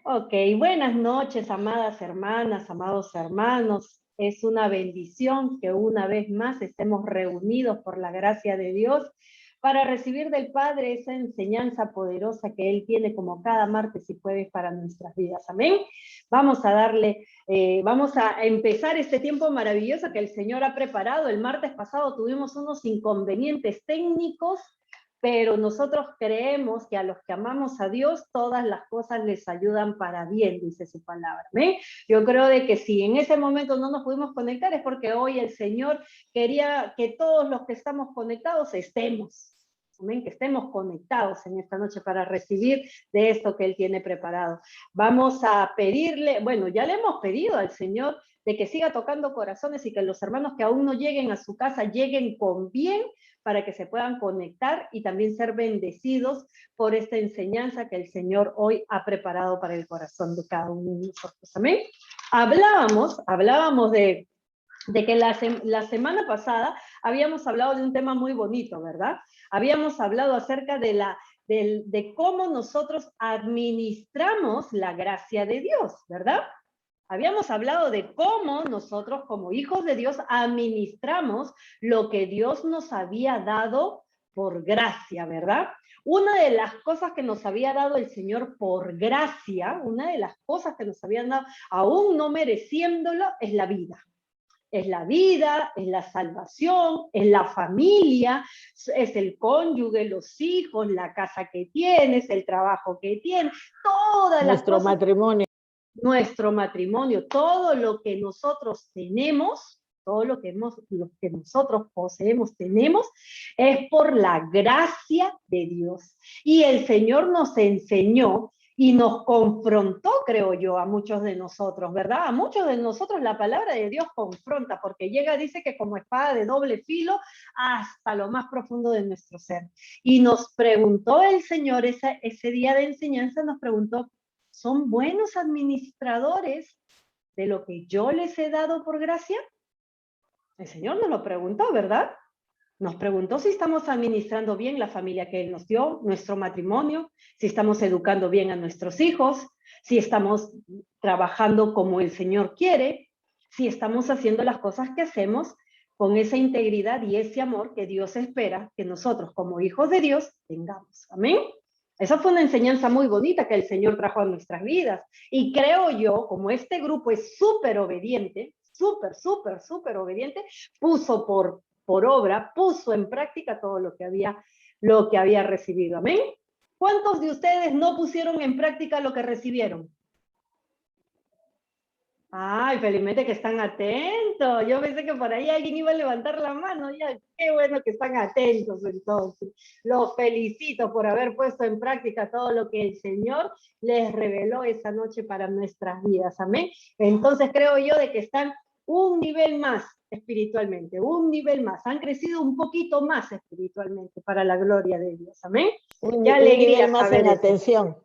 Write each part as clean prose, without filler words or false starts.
Ok, buenas noches, amadas hermanas, amados hermanos. Es una bendición que una vez más estemos reunidos por la gracia de Dios para recibir del Padre esa enseñanza poderosa que Él tiene como cada martes y jueves para nuestras vidas. Amén. Vamos a vamos a empezar este tiempo maravilloso que el Señor ha preparado. El martes pasado tuvimos unos inconvenientes técnicos, pero nosotros creemos que a los que amamos a Dios, todas las cosas les ayudan para bien, dice su palabra. ¿Ven? Yo creo de que si en ese momento no nos pudimos conectar es porque hoy el Señor quería que todos los que estamos conectados estemos. Amén, que estemos conectados en esta noche para recibir de esto que Él tiene preparado. Vamos a pedirle, bueno, ya le hemos pedido al Señor de que siga tocando corazones y que los hermanos que aún no lleguen a su casa lleguen con bien, para que se puedan conectar y también ser bendecidos por esta enseñanza que el Señor hoy ha preparado para el corazón de cada uno de nosotros. Amén. Hablábamos de que la semana pasada habíamos hablado de un tema muy bonito, ¿verdad? Habíamos hablado acerca de cómo nosotros administramos la gracia de Dios, ¿verdad? Habíamos hablado de cómo nosotros como hijos de Dios administramos lo que Dios nos había dado por gracia, ¿verdad? Una de las cosas que nos había dado el Señor por gracia, una de las cosas que nos habían dado, aún no mereciéndolo, es la vida. Es la vida, es la salvación, es la familia, es el cónyuge, los hijos, la casa que tienes, el trabajo que tienes, todas las cosas. Nuestro matrimonio, todo lo que nosotros tenemos, todo lo que nosotros poseemos, tenemos, es por la gracia de Dios. Y el Señor nos enseñó y nos confrontó, creo yo, a muchos de nosotros, ¿verdad? A muchos de nosotros la palabra de Dios confronta, porque llega, dice que como espada de doble filo, hasta lo más profundo de nuestro ser. Y nos preguntó el Señor, ese día de enseñanza nos preguntó, ¿son buenos administradores de lo que yo les he dado por gracia? El Señor nos lo preguntó, ¿verdad? Nos preguntó si estamos administrando bien la familia que Él nos dio, nuestro matrimonio, si estamos educando bien a nuestros hijos, si estamos trabajando como el Señor quiere, si estamos haciendo las cosas que hacemos con esa integridad y ese amor que Dios espera que nosotros como hijos de Dios tengamos. Amén. Esa fue una enseñanza muy bonita que el Señor trajo a nuestras vidas. Y creo yo, como este grupo es súper obediente, súper obediente, puso por obra, puso en práctica todo lo que había recibido. ¿Amén? ¿Cuántos de ustedes no pusieron en práctica lo que recibieron? Ay, felizmente que están atentos. Yo pensé que por ahí alguien iba a levantar la mano. Ya, qué bueno que están atentos entonces. Los felicito por haber puesto en práctica todo lo que el Señor les reveló esa noche para nuestras vidas. Amén. Entonces creo yo de que están un nivel más espiritualmente, un nivel más. Han crecido un poquito más espiritualmente para la gloria de Dios. Amén. Qué alegría más en atención.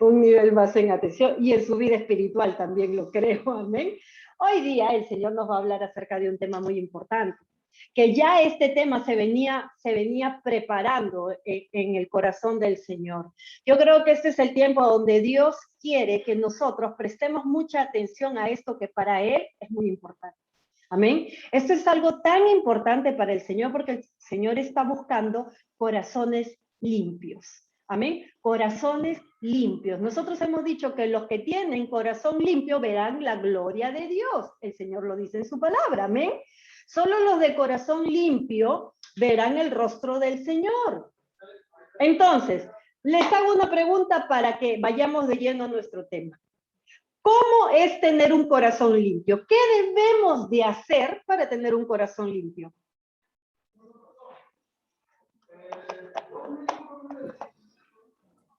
Un nivel más en atención y en su vida espiritual también lo creo, amén. Hoy día el Señor nos va a hablar acerca de un tema muy importante, que ya este tema se venía preparando en el corazón del Señor. Yo creo que este es el tiempo donde Dios quiere que nosotros prestemos mucha atención a esto que para Él es muy importante. Amén. Esto es algo tan importante para el Señor porque el Señor está buscando corazones limpios. Amén. Corazones limpios. Nosotros hemos dicho que los que tienen corazón limpio verán la gloria de Dios. El Señor lo dice en su palabra. Amén. Solo los de corazón limpio verán el rostro del Señor. Entonces, les hago una pregunta para que vayamos de lleno a nuestro tema. ¿Cómo es tener un corazón limpio? ¿Qué debemos de hacer para tener un corazón limpio?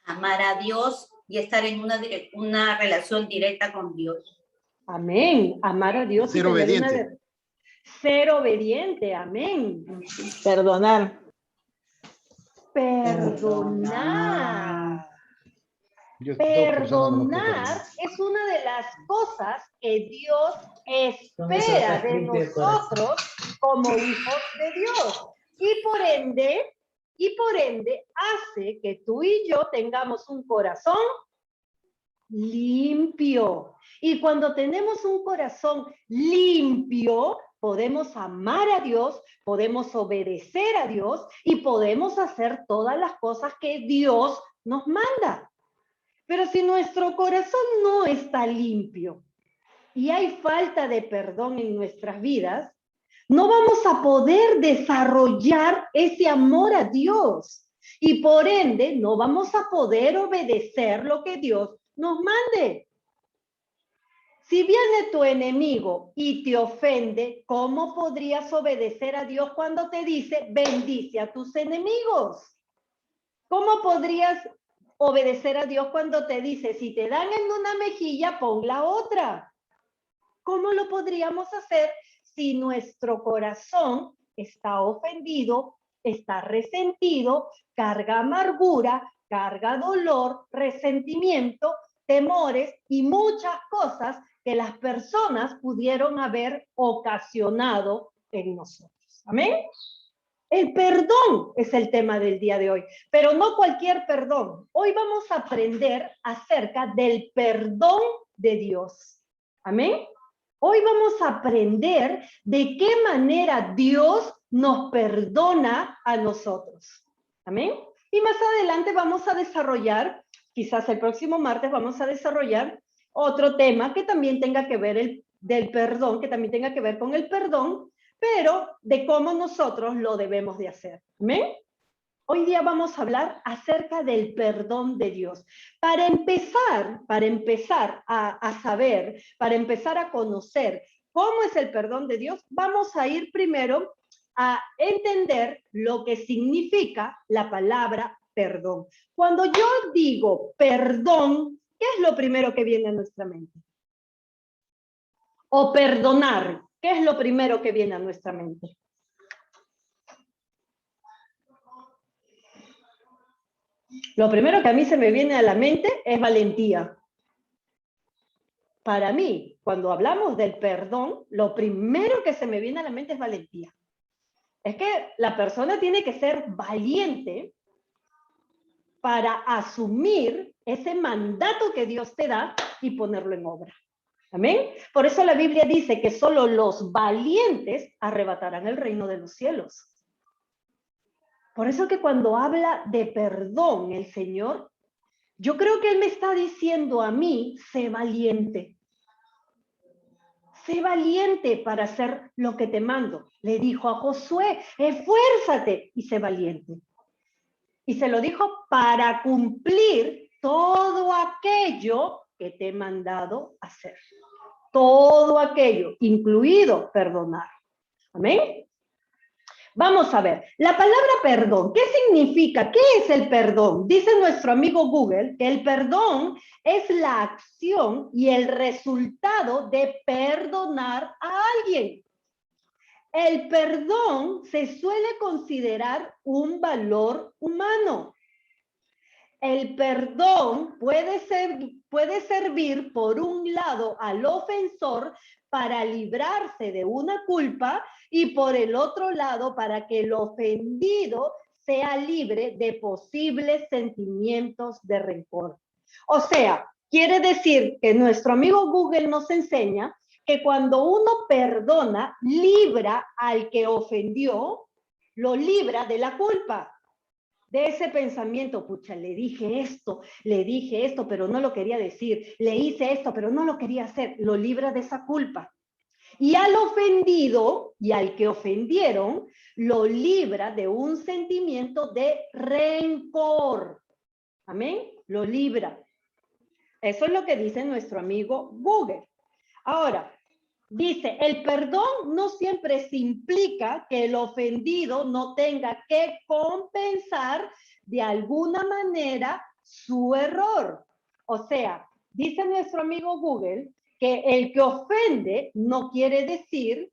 Amar a Dios y estar en una relación directa con Dios. Amén. Amar a Dios. Ser obediente. Ser obediente. Amén. Perdonar. Perdonar es una de las cosas que Dios espera de nosotros como hijos de Dios. Y por ende hace que tú y yo tengamos un corazón limpio. Y cuando tenemos un corazón limpio, podemos amar a Dios, podemos obedecer a Dios y podemos hacer todas las cosas que Dios nos manda. Pero si nuestro corazón no está limpio y hay falta de perdón en nuestras vidas, no vamos a poder desarrollar ese amor a Dios. Y por ende, no vamos a poder obedecer lo que Dios nos mande. Si viene tu enemigo y te ofende, ¿cómo podrías obedecer a Dios cuando te dice, bendice a tus enemigos? ¿Cómo podrías obedecer a Dios cuando te dice, si te dan en una mejilla, pon la otra? ¿Cómo lo podríamos hacer si nuestro corazón está ofendido, está resentido, carga amargura, carga dolor, resentimiento, temores y muchas cosas que las personas pudieron haber ocasionado en nosotros? ¿Amén? El perdón es el tema del día de hoy, pero no cualquier perdón. Hoy vamos a aprender acerca del perdón de Dios. ¿Amén? Hoy vamos a aprender de qué manera Dios nos perdona a nosotros. ¿Amén? Y más adelante vamos a desarrollar, quizás el próximo martes vamos a desarrollar otro tema que también tenga que ver del perdón, que también tenga que ver con el perdón, pero de cómo nosotros lo debemos de hacer. ¿Amén? Hoy día vamos a hablar acerca del perdón de Dios. Para empezar a saber, para empezar a conocer cómo es el perdón de Dios, vamos a ir primero a entender lo que significa la palabra perdón. Cuando yo digo perdón, ¿qué es lo primero que viene a nuestra mente? O perdonar, ¿qué es lo primero que viene a nuestra mente? Lo primero que a mí se me viene a la mente es valentía. Para mí, cuando hablamos del perdón, lo primero que se me viene a la mente es valentía. Es que la persona tiene que ser valiente para asumir ese mandato que Dios te da y ponerlo en obra. ¿Amén? Por eso la Biblia dice que solo los valientes arrebatarán el reino de los cielos. Por eso que cuando habla de perdón el Señor, yo creo que Él me está diciendo a mí, sé valiente. Sé valiente para hacer lo que te mando. Le dijo a Josué, esfuérzate y sé valiente. Y se lo dijo para cumplir todo aquello que te he mandado hacer. Todo aquello, incluido perdonar. ¿Amén? Vamos a ver, la palabra perdón, ¿qué significa? ¿Qué es el perdón? Dice nuestro amigo Google que el perdón es la acción y el resultado de perdonar a alguien. El perdón se suele considerar un valor humano. El perdón puede servir por un lado al ofensor para librarse de una culpa y por el otro lado para que el ofendido sea libre de posibles sentimientos de rencor. O sea, quiere decir que nuestro amigo Google nos enseña que cuando uno perdona, libra al que ofendió, lo libra de la culpa. De ese pensamiento, pucha, le dije esto, pero no lo quería decir, le hice esto, pero no lo quería hacer, lo libra de esa culpa. Y al ofendido y al que ofendieron, lo libra de un sentimiento de rencor. Amén, lo libra. Eso es lo que dice nuestro amigo Google. Ahora, dice, el perdón no siempre implica que el ofendido no tenga que compensar de alguna manera su error. O sea, dice nuestro amigo Google que el que ofende no quiere decir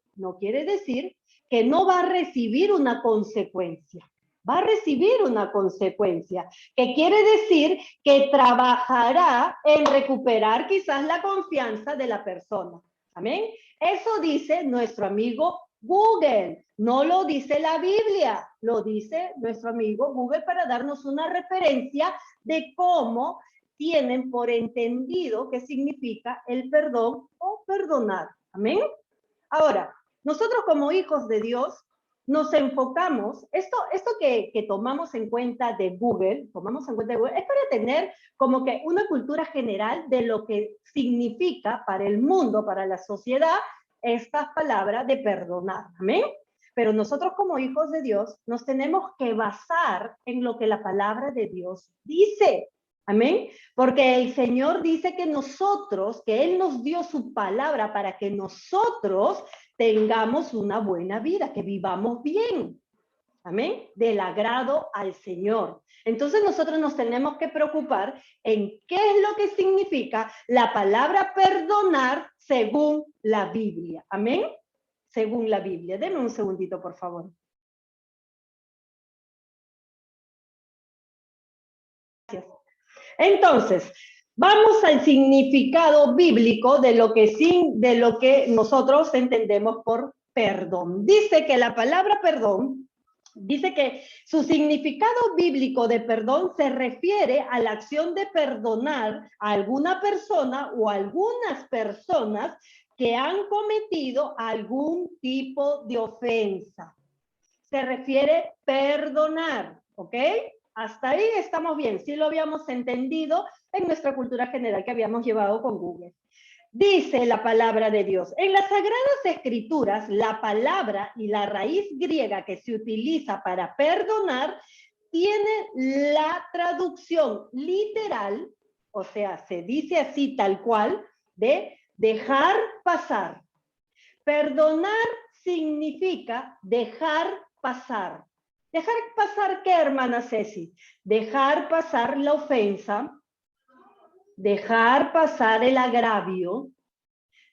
que no va a recibir una consecuencia. Va a recibir una consecuencia, que quiere decir que trabajará en recuperar quizás la confianza de la persona. Amén. Eso dice nuestro amigo Google, no lo dice la Biblia, lo dice nuestro amigo Google para darnos una referencia de cómo tienen por entendido qué significa el perdón o perdonar. Amén. Ahora, nosotros como hijos de Dios nos enfocamos, esto que tomamos en cuenta de Google, es para tener como que una cultura general de lo que significa para el mundo, para la sociedad, estas palabras de perdonar. Amén. Pero nosotros como hijos de Dios nos tenemos que basar en lo que la palabra de Dios dice. Amén. Porque el Señor dice que nosotros, que Él nos dio su palabra para que nosotros tengamos una buena vida, que vivamos bien. Amén. Del agrado al Señor. Entonces nosotros nos tenemos que preocupar en qué es lo que significa la palabra perdonar según la Biblia. Amén. Según la Biblia. Denme un segundito, por favor. Gracias. Entonces, vamos al significado bíblico de lo que nosotros entendemos por perdón. Dice que la palabra perdón, dice que su significado bíblico de perdón se refiere a la acción de perdonar a alguna persona o algunas personas que han cometido algún tipo de ofensa. Se refiere perdonar, ¿ok? Hasta ahí estamos bien, sí lo habíamos entendido en nuestra cultura general que habíamos llevado con Google. Dice la palabra de Dios, en las Sagradas Escrituras, la palabra y la raíz griega que se utiliza para perdonar tiene la traducción literal, o sea, se dice así tal cual, de dejar pasar. Perdonar significa dejar pasar. ¿Dejar pasar qué, hermana Ceci? Dejar pasar la ofensa, dejar pasar el agravio,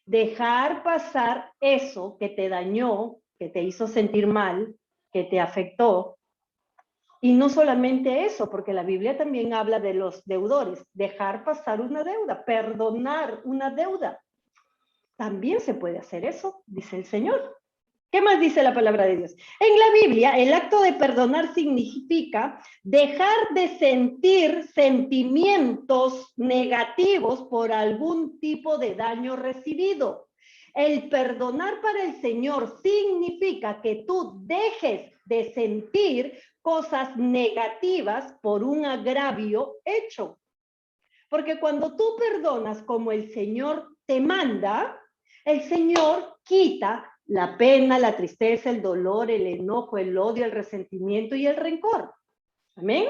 dejar pasar eso que te dañó, que te hizo sentir mal, que te afectó. Y no solamente eso, porque la Biblia también habla de los deudores. Dejar pasar una deuda, perdonar una deuda. También se puede hacer eso, dice el Señor. ¿Qué más dice la palabra de Dios? En la Biblia, el acto de perdonar significa dejar de sentir sentimientos negativos por algún tipo de daño recibido. El perdonar para el Señor significa que tú dejes de sentir cosas negativas por un agravio hecho. Porque cuando tú perdonas como el Señor te manda, el Señor quita la pena, la tristeza, el dolor, el enojo, el odio, el resentimiento y el rencor. Amén.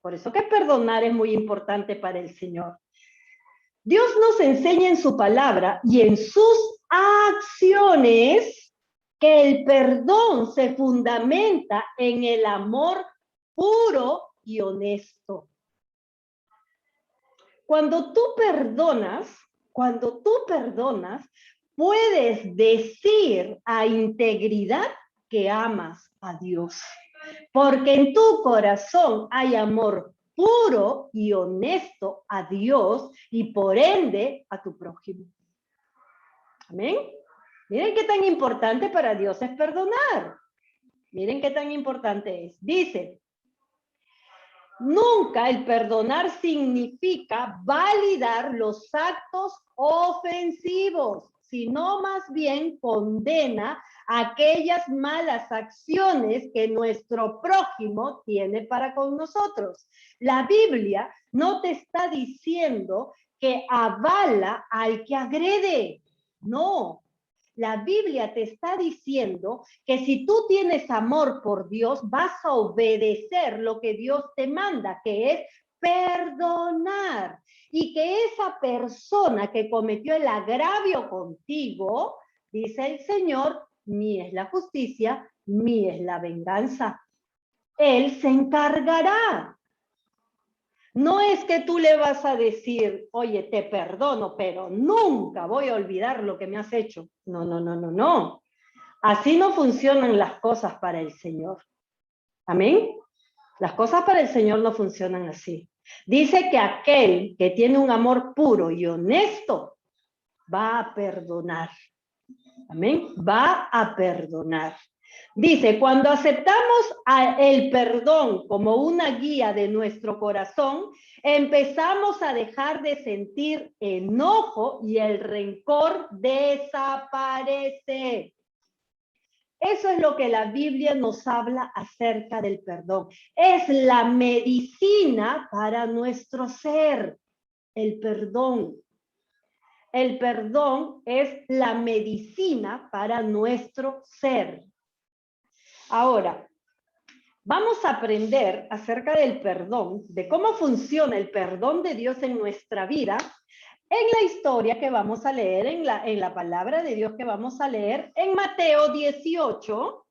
Por eso que perdonar es muy importante para el Señor. Dios nos enseña en su palabra y en sus acciones que el perdón se fundamenta en el amor puro y honesto. Cuando tú perdonas, puedes decir a integridad que amas a Dios, porque en tu corazón hay amor puro y honesto a Dios y por ende a tu prójimo. Amén. Miren qué tan importante para Dios es perdonar. Miren qué tan importante es. Dice, nunca el perdonar significa validar los actos ofensivos, sino más bien condena aquellas malas acciones que nuestro prójimo tiene para con nosotros. La Biblia no te está diciendo que avala al que agrede, no. La Biblia te está diciendo que si tú tienes amor por Dios, vas a obedecer lo que Dios te manda, que es perdonar. Y que esa persona que cometió el agravio contigo, dice el Señor, mía es la justicia, mía es la venganza. Él se encargará. No es que tú le vas a decir, oye, te perdono, pero nunca voy a olvidar lo que me has hecho. No, no, no, no, no. Así no funcionan las cosas para el Señor. Amén. Las cosas para el Señor no funcionan así. Dice que aquel que tiene un amor puro y honesto va a perdonar. Amén. Va a perdonar. Dice, cuando aceptamos el perdón como una guía de nuestro corazón, empezamos a dejar de sentir enojo y el rencor desaparece. Eso es lo que la Biblia nos habla acerca del perdón. Es la medicina para nuestro ser, el perdón. El perdón es la medicina para nuestro ser. Ahora, vamos a aprender acerca del perdón, de cómo funciona el perdón de Dios en nuestra vida, en la historia que vamos a leer, en la palabra de Dios que vamos a leer, en Mateo 18.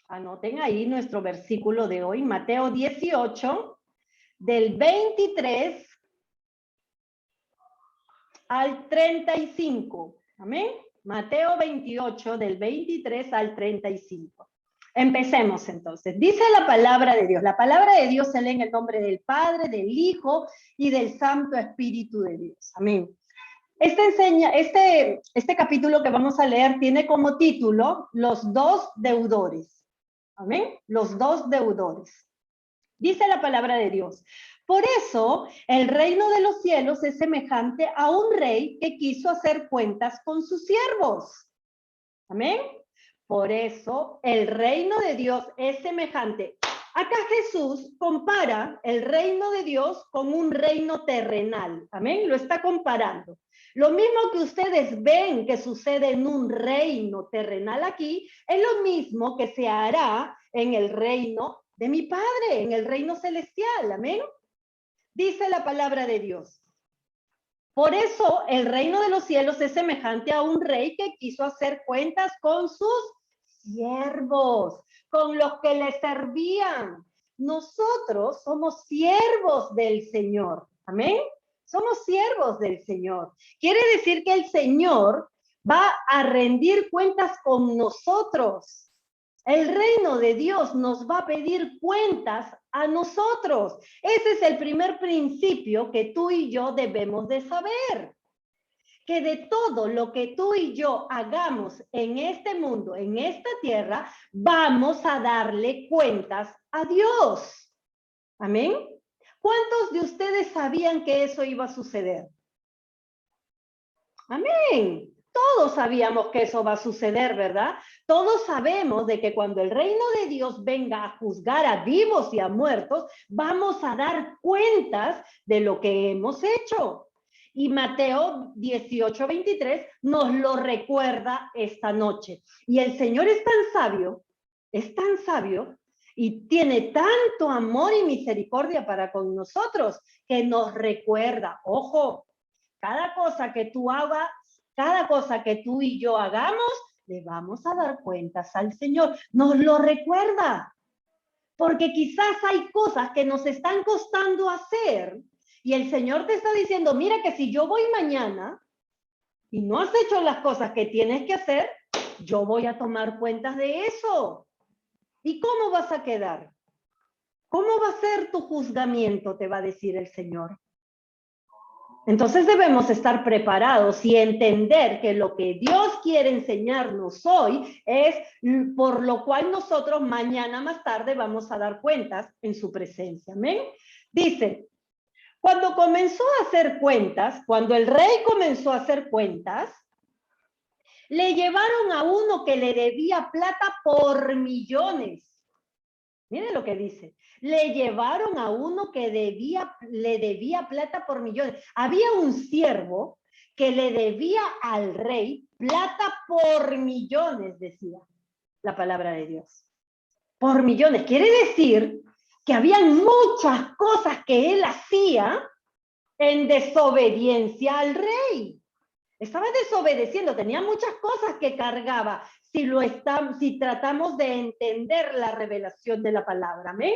Anoten ahí nuestro versículo de hoy, Mateo 18, del 23 al 35. Amén. Mateo 28, del 23 al 35. Empecemos entonces. Dice la palabra de Dios. La palabra de Dios se lee en el nombre del Padre, del Hijo y del Santo Espíritu de Dios. Amén. Este capítulo que vamos a leer tiene como título Los dos deudores. Amén. Los dos deudores. Dice la palabra de Dios. Por eso, el reino de los cielos es semejante a un rey que quiso hacer cuentas con sus siervos. Amén. Por eso, el reino de Dios es semejante. Acá Jesús compara el reino de Dios con un reino terrenal. Amén. Lo está comparando. Lo mismo que ustedes ven que sucede en un reino terrenal aquí, es lo mismo que se hará en el reino de mi Padre, en el reino celestial. Amén. Dice la palabra de Dios. Por eso el reino de los cielos es semejante a un rey que quiso hacer cuentas con sus siervos, con los que le servían. Nosotros somos siervos del Señor. Amén. Somos siervos del Señor. Quiere decir que el Señor va a rendir cuentas con nosotros. El reino de Dios nos va a pedir cuentas a nosotros. Ese es el primer principio que tú y yo debemos de saber. Que de todo lo que tú y yo hagamos en este mundo, en esta tierra, vamos a darle cuentas a Dios. Amén. ¿Cuántos de ustedes sabían que eso iba a suceder? Amén. Todos sabíamos que eso va a suceder, ¿verdad? Todos sabemos de que cuando el reino de Dios venga a juzgar a vivos y a muertos, vamos a dar cuentas de lo que hemos hecho. Y Mateo 18, 23 nos lo recuerda esta noche. Y el Señor es tan sabio y tiene tanto amor y misericordia para con nosotros que nos recuerda, ojo, cada cosa que tú hagas, cada cosa que tú y yo hagamos, le vamos a dar cuentas al Señor. Nos lo recuerda. Porque quizás hay cosas que nos están costando hacer y el Señor te está diciendo, mira que si yo voy mañana y no has hecho las cosas que tienes que hacer, yo voy a tomar cuentas de eso. ¿Y cómo vas a quedar? ¿Cómo va a ser tu juzgamiento? Te va a decir el Señor. Entonces debemos estar preparados y entender que lo que Dios quiere enseñarnos hoy es por lo cual nosotros mañana más tarde vamos a dar cuentas en su presencia. Amén. Dice, cuando comenzó a hacer cuentas, cuando el rey comenzó a hacer cuentas, le llevaron a uno que le debía plata por millones. Miren lo que dice. Le llevaron a uno que le debía plata por millones. Había un siervo que le debía al rey plata por millones, decía la palabra de Dios. Por millones. Quiere decir que habían muchas cosas que él hacía en desobediencia al rey. Estaba desobedeciendo, tenía muchas cosas que cargaba. Si tratamos de entender la revelación de la palabra, ¿amén?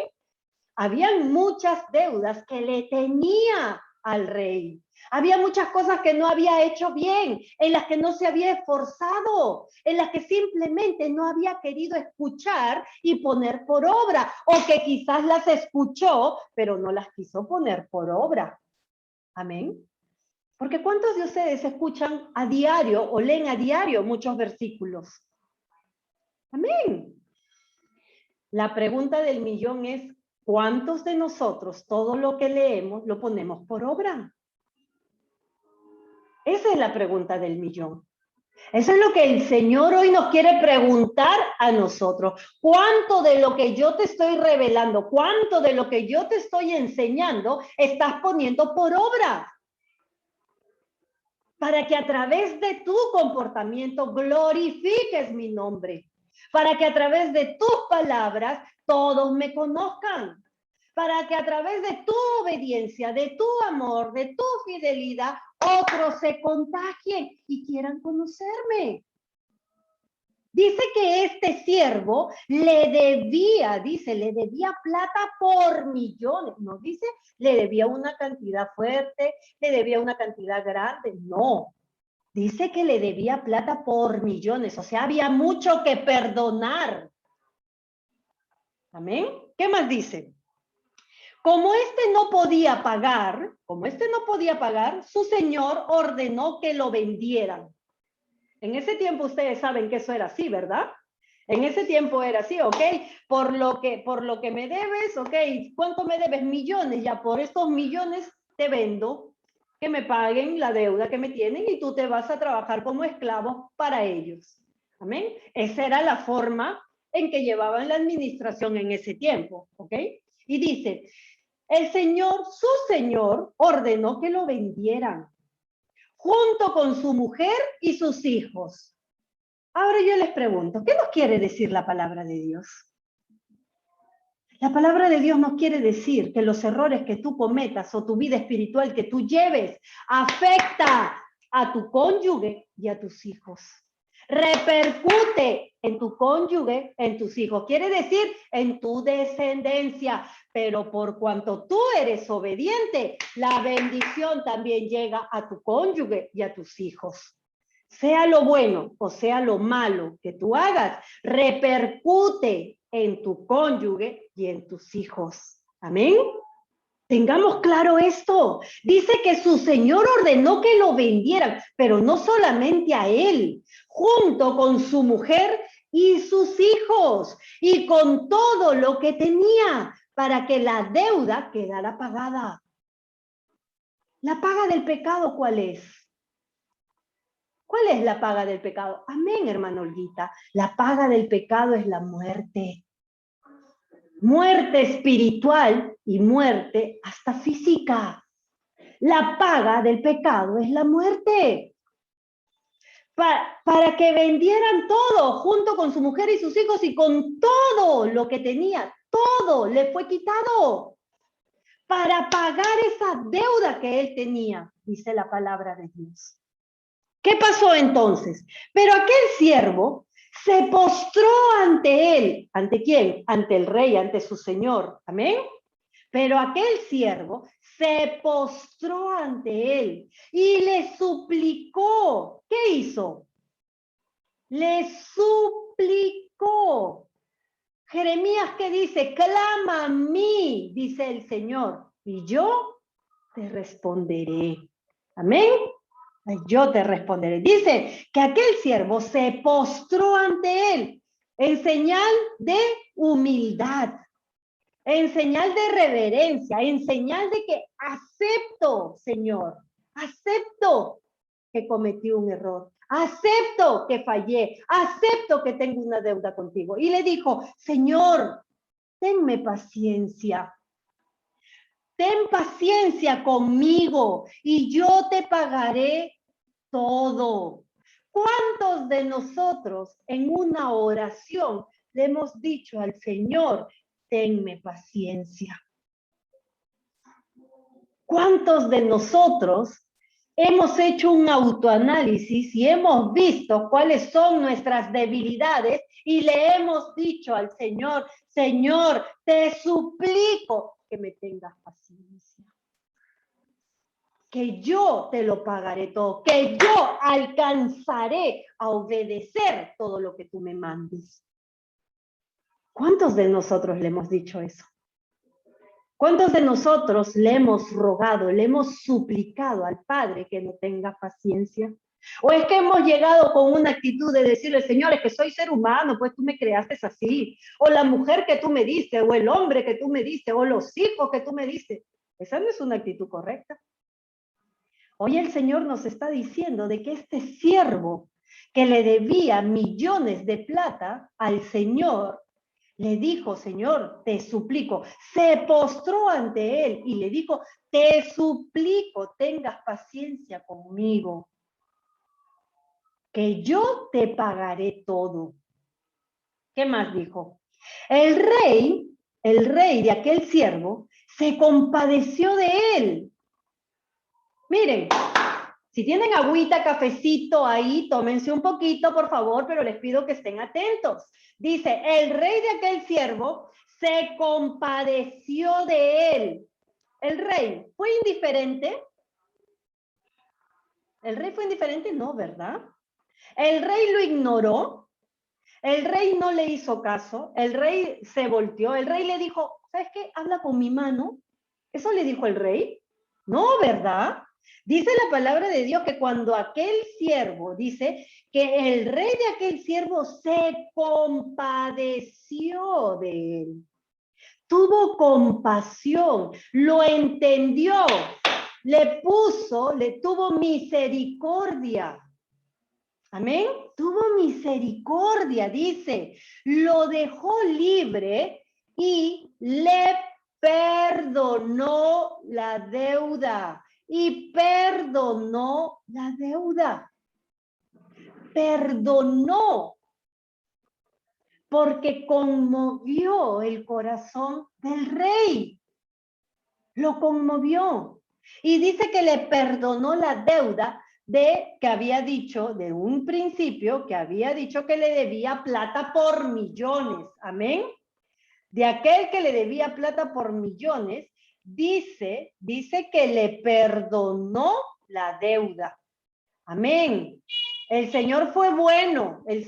Habían muchas deudas que le tenía al rey. Había muchas cosas que no había hecho bien, en las que no se había esforzado, en las que simplemente no había querido escuchar y poner por obra, o que quizás las escuchó, pero no las quiso poner por obra. Amén. Porque ¿cuántos de ustedes escuchan a diario o leen a diario muchos versículos? Amén. La pregunta del millón es, ¿cuántos de nosotros todo lo que leemos lo ponemos por obra? Esa es la pregunta del millón. Eso es lo que el Señor hoy nos quiere preguntar a nosotros. ¿Cuánto de lo que yo te estoy revelando, cuánto de lo que yo te estoy enseñando estás poniendo por obra? Para que a través de tu comportamiento glorifiques mi nombre. Para que a través de tus palabras todos me conozcan. Para que a través de tu obediencia, de tu amor, de tu fidelidad, otros se contagien y quieran conocerme. Dice que este siervo le debía plata por millones. No dice, le debía una cantidad fuerte, le debía una cantidad grande. No, dice que le debía plata por millones. O sea, había mucho que perdonar. ¿Amén? ¿Qué más dice? Como este no podía pagar, su señor ordenó que lo vendieran. En ese tiempo ustedes saben que eso era así, ¿verdad? En ese tiempo era así, ¿ok? Por lo que me debes, ¿ok? ¿Cuánto me debes? Millones, ya por estos millones te vendo, que me paguen la deuda que me tienen y tú te vas a trabajar como esclavo para ellos. ¿Amén? Esa era la forma en que llevaban la administración en ese tiempo, ¿ok? Y dice, su señor ordenó que lo vendieran junto con su mujer y sus hijos. Ahora yo les pregunto, ¿qué nos quiere decir la palabra de Dios? La palabra de Dios nos quiere decir que los errores que tú cometas o tu vida espiritual que tú lleves afecta a tu cónyuge y a tus hijos. Repercute en tu cónyuge, en tus hijos. Quiere decir en tu descendencia. Pero por cuanto tú eres obediente, la bendición también llega a tu cónyuge y a tus hijos. Sea lo bueno o sea lo malo que tú hagas, repercute en tu cónyuge y en tus hijos. Amén. Tengamos claro esto. Dice que su señor ordenó que lo vendieran, pero no solamente a él, junto con su mujer y sus hijos, y con todo lo que tenía, para que la deuda quedara pagada. ¿La paga del pecado cuál es? ¿Cuál es la paga del pecado? Amén, hermano Olguita. La paga del pecado es la muerte. Muerte espiritual y muerte hasta física. La paga del pecado es la muerte. Para que vendieran todo junto con su mujer y sus hijos y con todo lo que tenía, todo le fue quitado para pagar esa deuda que él tenía, dice la palabra de Dios. ¿Qué pasó entonces? Pero aquel siervo se postró ante él. ¿Ante quién? Ante el rey, ante su señor. ¿Amén? Pero aquel siervo se postró ante él y le suplicó. ¿Qué hizo? Le suplicó. Jeremías, ¿qué dice? Clama a mí, dice el Señor, y yo te responderé. Amén. Yo te responderé. Dice que aquel siervo se postró ante él en señal de humildad, en señal de reverencia, en señal de que acepto, Señor, acepto que cometí un error, acepto que fallé, acepto que tengo una deuda contigo. Y le dijo, Señor, tenme paciencia. Ten paciencia conmigo y yo te pagaré todo. ¿Cuántos de nosotros en una oración le hemos dicho al Señor, tenme paciencia? ¿Cuántos de nosotros hemos hecho un autoanálisis y hemos visto cuáles son nuestras debilidades y le hemos dicho al Señor, Señor, te suplico que me tengas paciencia? Que yo te lo pagaré todo, que yo alcanzaré a obedecer todo lo que tú me mandes. ¿Cuántos de nosotros le hemos dicho eso? ¿Cuántos de nosotros le hemos rogado, le hemos suplicado al Padre que no tenga paciencia? ¿O es que hemos llegado con una actitud de decirle, Señor, es que soy ser humano, pues tú me creaste así? O la mujer que tú me diste, o el hombre que tú me diste, o los hijos que tú me diste. Esa no es una actitud correcta. Hoy el Señor nos está diciendo de que este siervo que le debía millones de plata al Señor, le dijo, Señor, te suplico, se postró ante él y le dijo, te suplico, tengas paciencia conmigo, que yo te pagaré todo. ¿Qué más dijo? El rey de aquel siervo, se compadeció de él. Miren, si tienen agüita, cafecito ahí, tómense un poquito, por favor, pero les pido que estén atentos. Dice, el rey de aquel siervo se compadeció de él. ¿El rey fue indiferente? ¿El rey fue indiferente? No, ¿verdad? ¿El rey lo ignoró? El rey no le hizo caso. El rey se volteó. El rey le dijo, ¿sabes qué? Habla con mi mano. ¿Eso le dijo el rey? No, ¿verdad? Dice la palabra de Dios que cuando aquel siervo, dice que el rey de aquel siervo se compadeció de él. Tuvo compasión, lo entendió, le tuvo misericordia. Amén. Tuvo misericordia, dice. Lo dejó libre y le perdonó la deuda. Y perdonó la deuda. Perdonó. Porque conmovió el corazón del rey. Lo conmovió. Y dice que le perdonó la deuda que había dicho, de un principio, que había dicho que le debía plata por millones. Amén. De aquel que le debía plata por millones, dice que le perdonó la deuda. Amén. El Señor fue bueno, el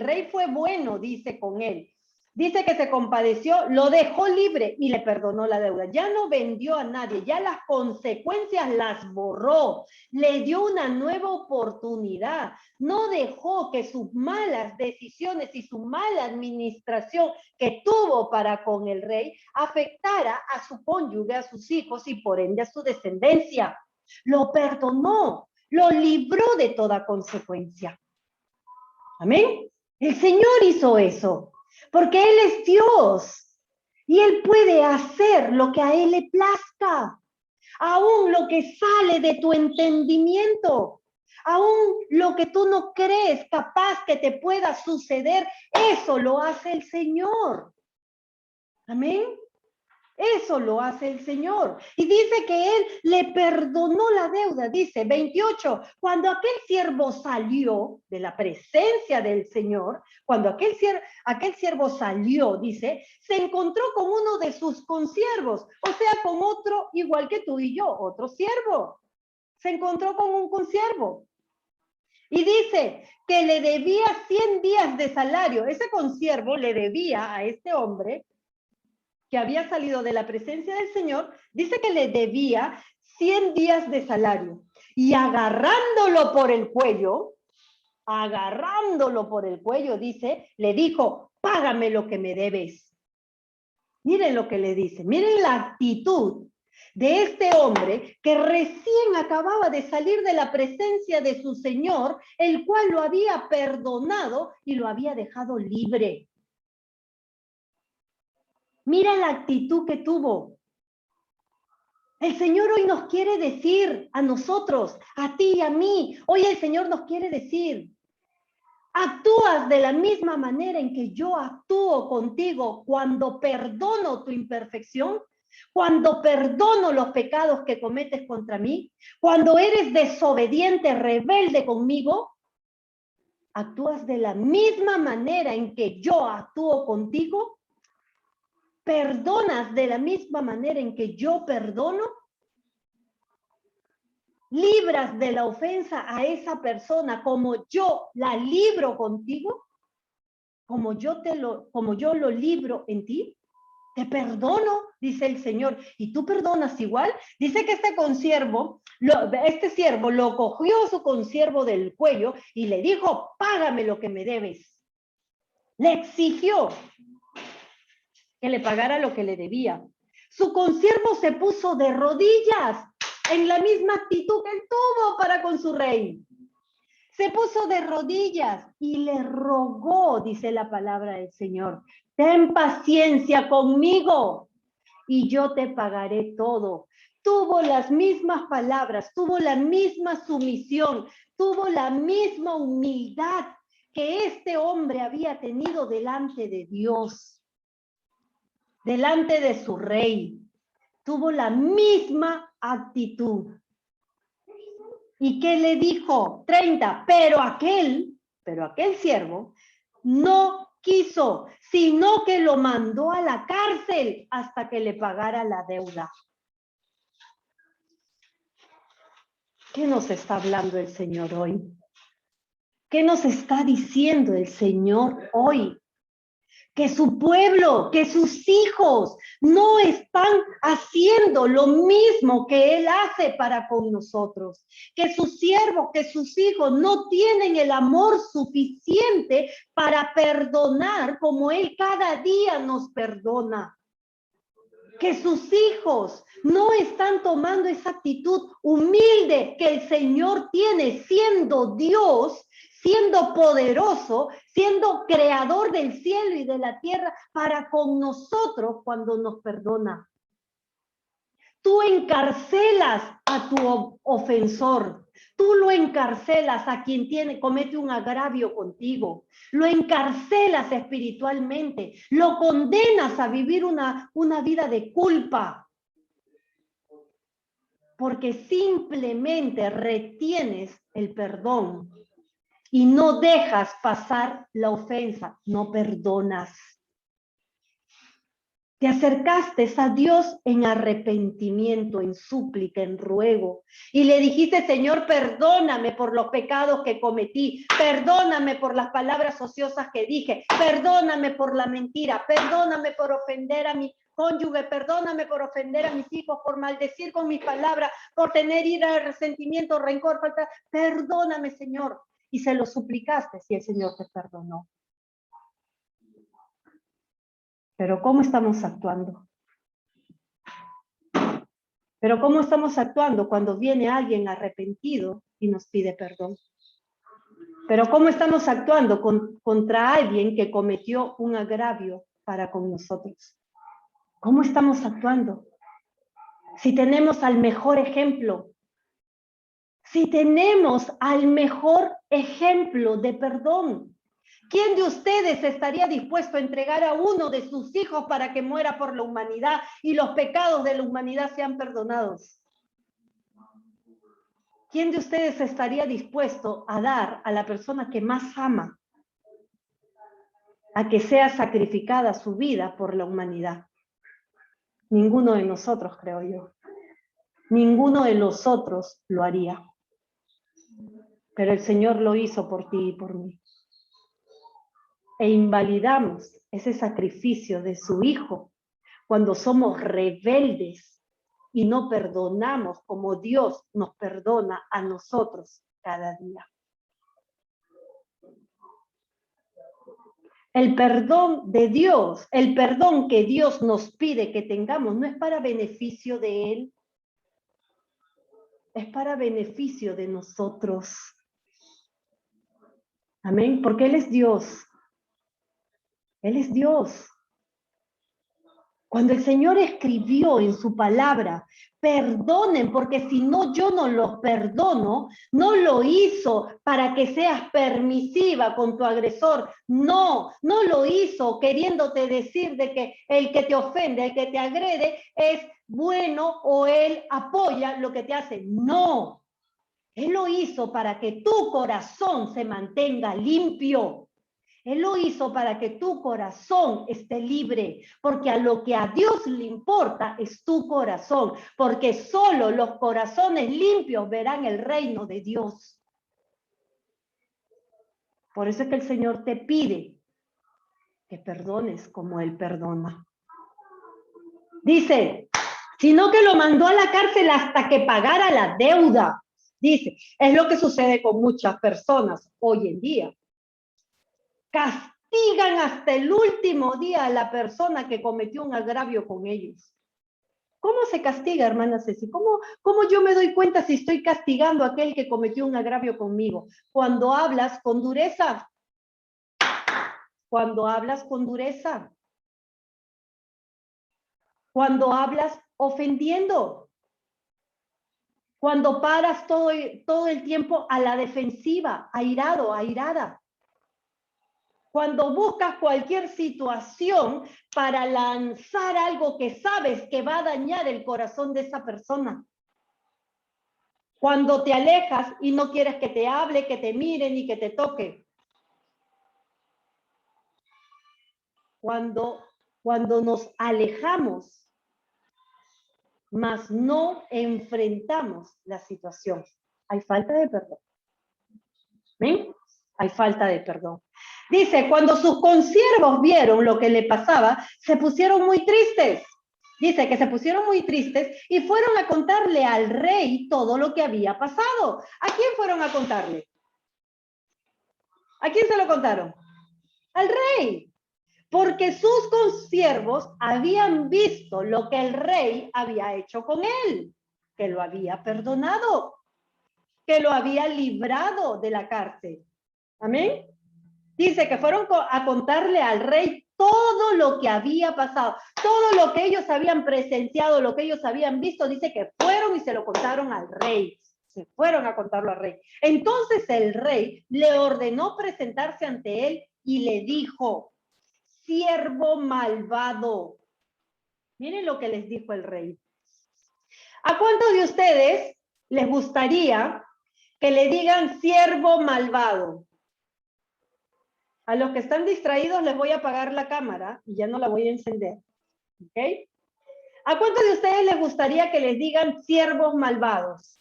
rey fue bueno, dice con él. Dice que se compadeció, lo dejó libre y le perdonó la deuda. Ya no vendió a nadie, ya las consecuencias las borró. Le dio una nueva oportunidad. No dejó que sus malas decisiones y su mala administración que tuvo para con el rey afectara a su cónyuge, a sus hijos y por ende a su descendencia. Lo perdonó, lo libró de toda consecuencia. Amén. El Señor hizo eso. Porque Él es Dios y Él puede hacer lo que a Él le plazca, aún lo que sale de tu entendimiento, aún lo que tú no crees capaz que te pueda suceder, eso lo hace el Señor. Amén. Eso lo hace el Señor. Y dice que Él le perdonó la deuda. Dice 28, cuando aquel siervo salió de la presencia del Señor, cuando aquel siervo salió, dice, se encontró con uno de sus consiervos, o sea, con otro igual que tú y yo, otro siervo. Se encontró con un consiervo. Y dice que le debía 100 días de salario. Ese consiervo le debía a este hombre que había salido de la presencia del Señor, dice que le debía 100 días de salario. Y agarrándolo por el cuello, dice, le dijo, págame lo que me debes. Miren lo que le dice, miren la actitud de este hombre que recién acababa de salir de la presencia de su Señor, el cual lo había perdonado y lo había dejado libre. Mira la actitud que tuvo. El Señor hoy nos quiere decir a nosotros, a ti y a mí, hoy el Señor nos quiere decir, actúas de la misma manera en que yo actúo contigo cuando perdono tu imperfección, cuando perdono los pecados que cometes contra mí, cuando eres desobediente, rebelde conmigo, actúas de la misma manera en que yo actúo contigo. ¿Perdonas de la misma manera en que yo perdono? ¿Libras de la ofensa a esa persona como yo la libro contigo? ¿Como yo lo libro en ti? te perdono, dice el Señor, y tú perdonas igual. Dice que este siervo lo cogió su consiervo del cuello y le dijo, págame lo que me debes. Le exigió que le pagara lo que le debía. Su consiervo se puso de rodillas en la misma actitud que él tuvo para con su rey. Se puso de rodillas y le rogó, dice la palabra del Señor, ten paciencia conmigo y yo te pagaré todo. Tuvo las mismas palabras, tuvo la misma sumisión, tuvo la misma humildad que este hombre había tenido delante de Dios, delante de su rey. Tuvo la misma actitud. ¿Y qué le dijo? 30, pero aquel siervo no quiso, sino que lo mandó a la cárcel hasta que le pagara la deuda. ¿Qué nos está hablando el Señor hoy? ¿Qué nos está diciendo el Señor hoy? Que su pueblo, que sus hijos no están haciendo lo mismo que Él hace para con nosotros. Que sus siervos, que sus hijos no tienen el amor suficiente para perdonar como Él cada día nos perdona. Que sus hijos no están tomando esa actitud humilde que el Señor tiene siendo Dios, siendo poderoso, siendo creador del cielo y de la tierra para con nosotros cuando nos perdona. Tú encarcelas a tu ofensor, tú lo encarcelas a quien comete un agravio contigo, lo encarcelas espiritualmente, lo condenas a vivir una vida de culpa, porque simplemente retienes el perdón y no dejas pasar la ofensa, no perdonas. Te acercaste a Dios en arrepentimiento, en súplica, en ruego. Y le dijiste, Señor, perdóname por los pecados que cometí. Perdóname por las palabras ociosas que dije. Perdóname por la mentira. Perdóname por ofender a mi cónyuge. Perdóname por ofender a mis hijos, por maldecir con mis palabras, por tener ira, resentimiento, rencor, falta. Perdóname, Señor. Y se lo suplicaste si el Señor te perdonó. Pero ¿cómo estamos actuando? Pero ¿cómo estamos actuando cuando viene alguien arrepentido y nos pide perdón? Pero ¿cómo estamos actuando contra alguien que cometió un agravio para con nosotros? ¿Cómo estamos actuando? Si tenemos al mejor ejemplo, si tenemos al mejor ejemplo de perdón, ¿quién de ustedes estaría dispuesto a entregar a uno de sus hijos para que muera por la humanidad y los pecados de la humanidad sean perdonados? ¿Quién de ustedes estaría dispuesto a dar a la persona que más ama a que sea sacrificada su vida por la humanidad? Ninguno de nosotros, creo yo. Ninguno de nosotros lo haría. Pero el Señor lo hizo por ti y por mí. E invalidamos ese sacrificio de su Hijo cuando somos rebeldes y no perdonamos como Dios nos perdona a nosotros cada día. El perdón de Dios, el perdón que Dios nos pide que tengamos, no es para beneficio de Él, es para beneficio de nosotros. Amén, porque Él es Dios. Él es Dios. Cuando el Señor escribió en su palabra, perdonen, porque si no yo no los perdono, no lo hizo para que seas permisiva con tu agresor. No lo hizo queriéndote decir de que el que te ofende, el que te agrede, es bueno o él apoya lo que te hace. No, Él lo hizo para que tu corazón se mantenga limpio. Él lo hizo para que tu corazón esté libre, porque a lo que a Dios le importa es tu corazón, porque solo los corazones limpios verán el reino de Dios. Por eso es que el Señor te pide que perdones como Él perdona. Dice, sino que lo mandó a la cárcel hasta que pagara la deuda. Dice, es lo que sucede con muchas personas hoy en día. Castigan hasta el último día a la persona que cometió un agravio con ellos. ¿Cómo se castiga, hermana Ceci? ¿Cómo yo me doy cuenta si estoy castigando a aquel que cometió un agravio conmigo? Cuando hablas con dureza. Cuando hablas con dureza. Cuando hablas ofendiendo. Cuando paras todo el tiempo a la defensiva, airado, airada. Cuando buscas cualquier situación para lanzar algo que sabes que va a dañar el corazón de esa persona. Cuando te alejas y no quieres que te hable, que te mire ni que te toque. Cuando nos alejamos, mas no enfrentamos la situación. Hay falta de perdón. ¿Ven? Hay falta de perdón. Dice, cuando sus consiervos vieron lo que le pasaba, se pusieron muy tristes. Dice que se pusieron muy tristes y fueron a contarle al rey todo lo que había pasado. ¿A quién fueron a contarle? ¿A quién se lo contaron? Al rey. Porque sus consiervos habían visto lo que el rey había hecho con él, que lo había perdonado, que lo había librado de la cárcel. Amén. Dice que fueron a contarle al rey todo lo que había pasado, todo lo que ellos habían presenciado, lo que ellos habían visto. Dice que fueron y se lo contaron al rey. Se fueron a contarlo al rey. Entonces el rey le ordenó presentarse ante él y le dijo, siervo malvado. Miren lo que les dijo el rey. ¿A cuántos de ustedes les gustaría que le digan siervo malvado? A los que están distraídos les voy a apagar la cámara y ya no la voy a encender. ¿Ok? ¿A cuántos de ustedes les gustaría que les digan siervos malvados?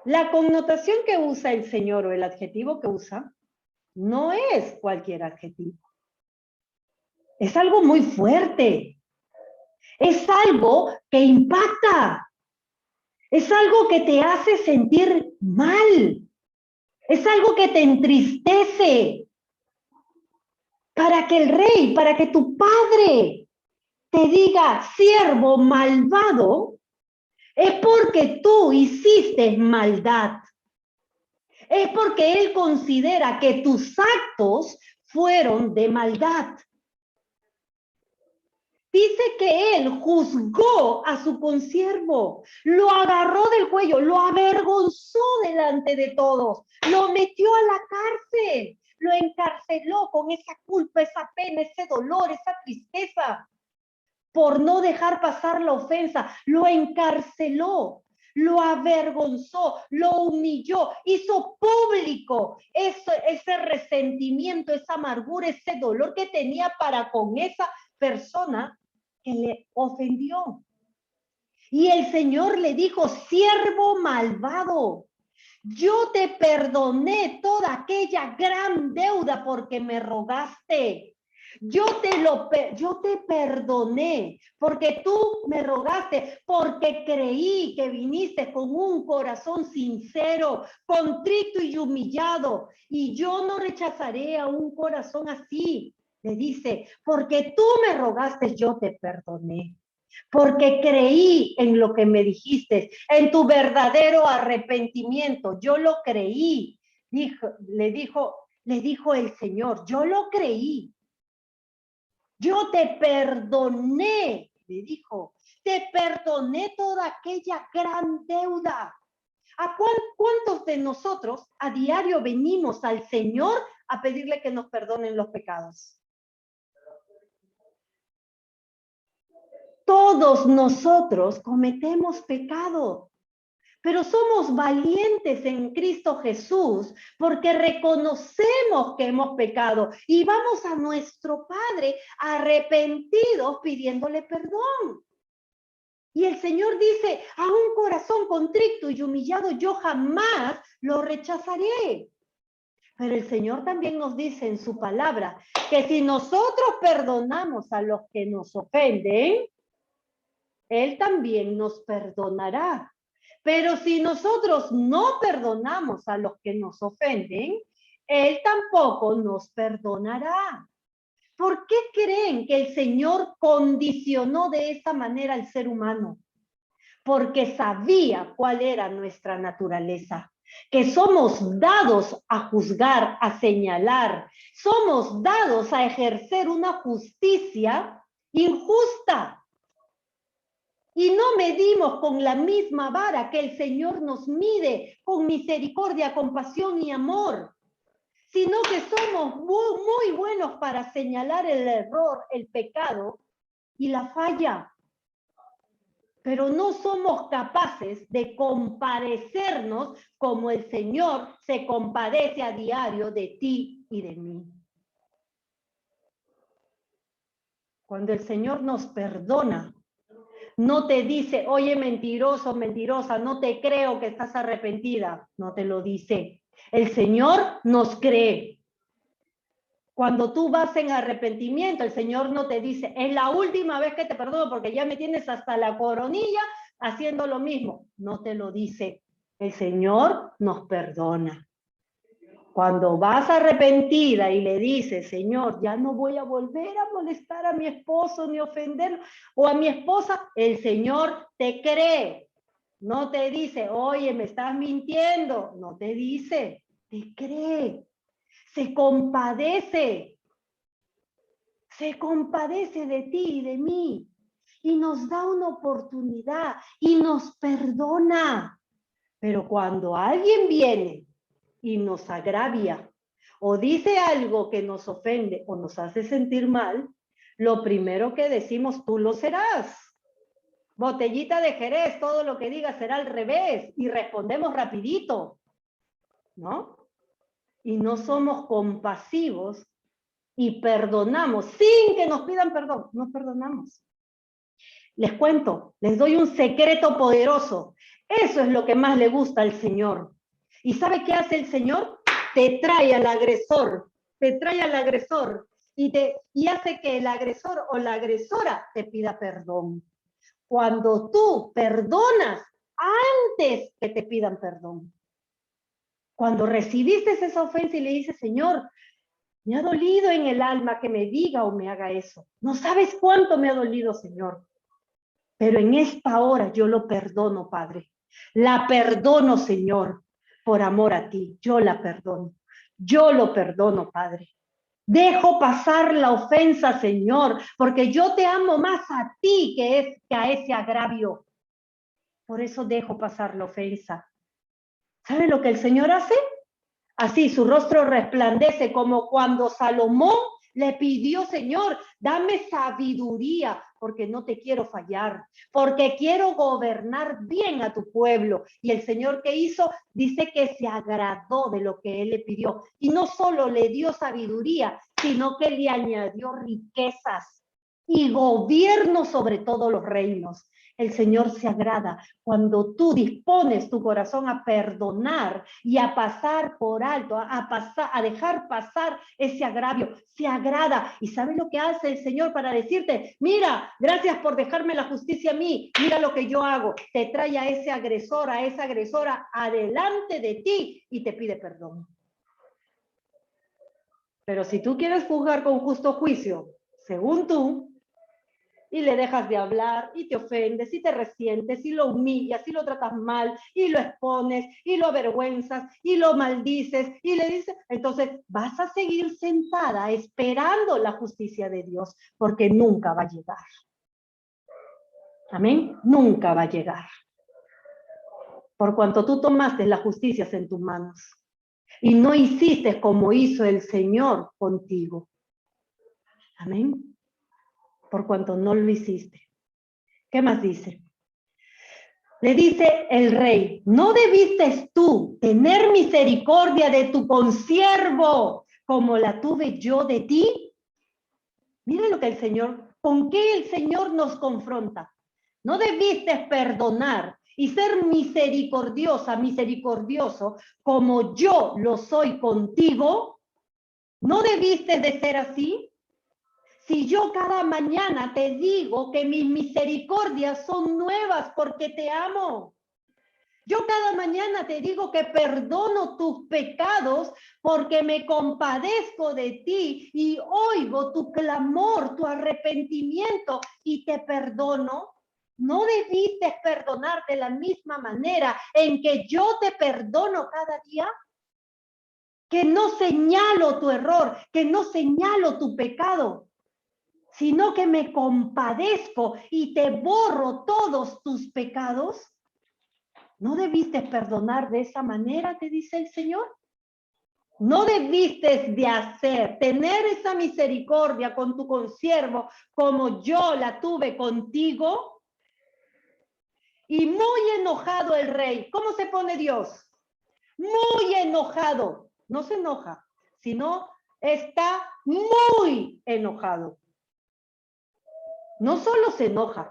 La connotación que usa el Señor o el adjetivo que usa no es cualquier adjetivo. Es algo muy fuerte. Es algo que impacta. Es algo que te hace sentir mal. Es algo que te entristece. Para que el rey, para que tu padre te diga siervo malvado, es porque tú hiciste maldad. Es porque él considera que tus actos fueron de maldad. Dice que él juzgó a su consiervo, lo agarró del cuello, lo avergonzó delante de todos, lo metió a la cárcel, lo encarceló con esa culpa, esa pena, ese dolor, esa tristeza, por no dejar pasar la ofensa, lo encarceló, lo avergonzó, lo humilló, hizo público ese resentimiento, esa amargura, ese dolor que tenía para con esa persona que le ofendió. Y el Señor le dijo, siervo malvado, yo te perdoné toda aquella gran deuda porque me rogaste. Yo te perdoné porque tú me rogaste, porque creí que viniste con un corazón sincero, contrito y humillado. Y yo no rechazaré a un corazón así. Le dice, porque tú me rogaste, yo te perdoné. Porque creí en lo que me dijiste, en tu verdadero arrepentimiento. Yo lo creí. Le dijo el Señor, yo lo creí. Yo te perdoné, le dijo, te perdoné toda aquella gran deuda. ¿A cuántos de nosotros a diario venimos al Señor a pedirle que nos perdonen los pecados? Todos nosotros cometemos pecado, pero somos valientes en Cristo Jesús porque reconocemos que hemos pecado y vamos a nuestro Padre arrepentidos pidiéndole perdón. Y el Señor dice, a un corazón contrito y humillado yo jamás lo rechazaré. Pero el Señor también nos dice en su palabra que si nosotros perdonamos a los que nos ofenden, Él también nos perdonará. Pero si nosotros no perdonamos a los que nos ofenden, Él tampoco nos perdonará. ¿Por qué creen que el Señor condicionó de esa manera al ser humano? Porque sabía cuál era nuestra naturaleza, que somos dados a juzgar, a señalar, somos dados a ejercer una justicia injusta. Y no medimos con la misma vara que el Señor nos mide, con misericordia, compasión y amor, sino que somos muy buenos para señalar el error, el pecado y la falla. Pero no somos capaces de compadecernos como el Señor se compadece a diario de ti y de mí. Cuando el Señor nos perdona, no te dice, oye, mentiroso, mentirosa, no te creo que estás arrepentida. No te lo dice. El Señor nos cree. Cuando tú vas en arrepentimiento, el Señor no te dice, es la última vez que te perdono porque ya me tienes hasta la coronilla haciendo lo mismo. No te lo dice. El Señor nos perdona. Cuando vas arrepentida y le dices, Señor, ya no voy a volver a molestar a mi esposo ni ofenderlo, o a mi esposa, el Señor te cree. No te dice, oye, me estás mintiendo. No te dice, te cree. Se compadece de ti y de mí, y nos da una oportunidad, y nos perdona. Pero cuando alguien viene y nos agravia, o dice algo que nos ofende, o nos hace sentir mal, lo primero que decimos, tú lo serás. Botellita de Jerez, todo lo que diga será al revés, y respondemos rapidito, ¿no? Y no somos compasivos y perdonamos sin que nos pidan perdón. No perdonamos. Les cuento, les doy un secreto poderoso. Eso es lo que más le gusta al Señor. ¿Y sabe qué hace el Señor? Te trae al agresor, y hace que el agresor o la agresora te pida perdón. Cuando tú perdonas antes que te pidan perdón. Cuando recibiste esa ofensa y le dices, Señor, me ha dolido en el alma que me diga o me haga eso. No sabes cuánto me ha dolido, Señor. Pero en esta hora yo lo perdono, Padre. La perdono, Señor, por amor a ti. Yo la perdono. Yo lo perdono, Padre. Dejo pasar la ofensa, Señor, porque yo te amo más a ti que a ese agravio. Por eso dejo pasar la ofensa. ¿Sabe lo que el Señor hace? Así su rostro resplandece como cuando Salomón le pidió, Señor, dame sabiduría, porque no te quiero fallar, porque quiero gobernar bien a tu pueblo. Y el Señor, ¿qué hizo? Dice que se agradó de lo que él le pidió. Y no solo le dio sabiduría, sino que le añadió riquezas y gobierno sobre todos los reinos. El Señor se agrada cuando tú dispones tu corazón a perdonar y a pasar por alto, a dejar pasar ese agravio. Se agrada. ¿Y sabes lo que hace el Señor para decirte? Mira, gracias por dejarme la justicia a mí. Mira lo que yo hago. Te trae a ese agresor, a esa agresora adelante de ti y te pide perdón. Pero si tú quieres juzgar con justo juicio, según tú, y le dejas de hablar, y te ofendes, y te resientes, y lo humillas, y lo tratas mal, y lo expones, y lo avergüenzas, y lo maldices, y le dices, entonces vas a seguir sentada esperando la justicia de Dios, porque nunca va a llegar. Amén, nunca va a llegar. Por cuanto tú tomaste las justicias en tus manos, y no hiciste como hizo el Señor contigo. Amén. Por cuanto no lo hiciste. ¿Qué más dice? Le dice el rey, ¿no debiste tú tener misericordia de tu consiervo como la tuve yo de ti? Mira lo que el Señor, ¿con qué el Señor nos confronta? ¿No debiste perdonar y ser misericordiosa, misericordioso, como yo lo soy contigo, ¿no debiste de ser así? Si yo cada mañana te digo que mis misericordias son nuevas porque te amo. Yo cada mañana te digo que perdono tus pecados porque me compadezco de ti y oigo tu clamor, tu arrepentimiento y te perdono. ¿No debiste perdonar de la misma manera en que yo te perdono cada día? Que no señalo tu error, que no señalo tu pecado, sino que me compadezco y te borro todos tus pecados. ¿No debiste perdonar de esa manera, te dice el Señor? ¿No debiste de tener esa misericordia con tu consiervo como yo la tuve contigo? Y muy enojado el rey. ¿Cómo se pone Dios? Muy enojado. No se enoja, sino está muy enojado. No solo se enoja.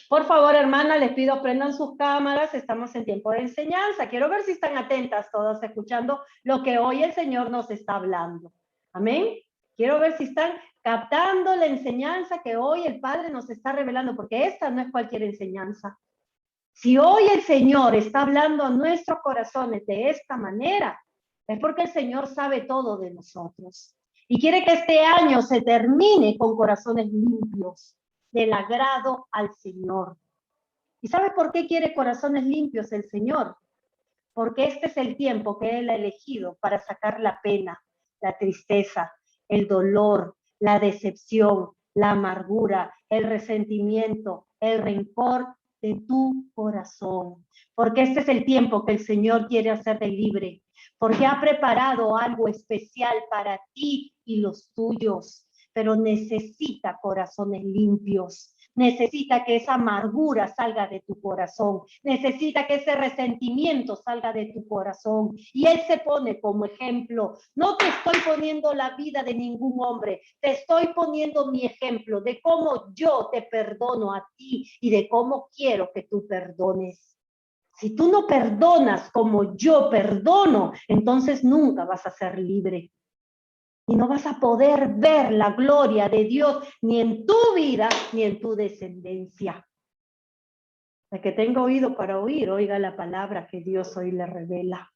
Por favor, hermana, les pido prendan sus cámaras, estamos en tiempo de enseñanza. Quiero ver si están atentas todas escuchando lo que hoy el Señor nos está hablando. Amén. Quiero ver si están captando la enseñanza que hoy el Padre nos está revelando, porque esta no es cualquier enseñanza. Si hoy el Señor está hablando a nuestros corazones de esta manera, es porque el Señor sabe todo de nosotros. Y quiere que este año se termine con corazones limpios, del agrado al Señor. ¿Y sabes por qué quiere corazones limpios el Señor? Porque este es el tiempo que Él ha elegido para sacar la pena, la tristeza, el dolor, la decepción, la amargura, el resentimiento, el rencor de tu corazón. Porque este es el tiempo que el Señor quiere hacerte libre. Porque ha preparado algo especial para ti y los tuyos. Pero necesita corazones limpios. Necesita que esa amargura salga de tu corazón. Necesita que ese resentimiento salga de tu corazón. Y Él se pone como ejemplo. No te estoy poniendo la vida de ningún hombre. Te estoy poniendo mi ejemplo de cómo yo te perdono a ti y de cómo quiero que tú perdones. Si tú no perdonas como yo perdono, entonces nunca vas a ser libre. Y no vas a poder ver la gloria de Dios ni en tu vida ni en tu descendencia. El que tenga oído para oír, oiga la palabra que Dios hoy le revela.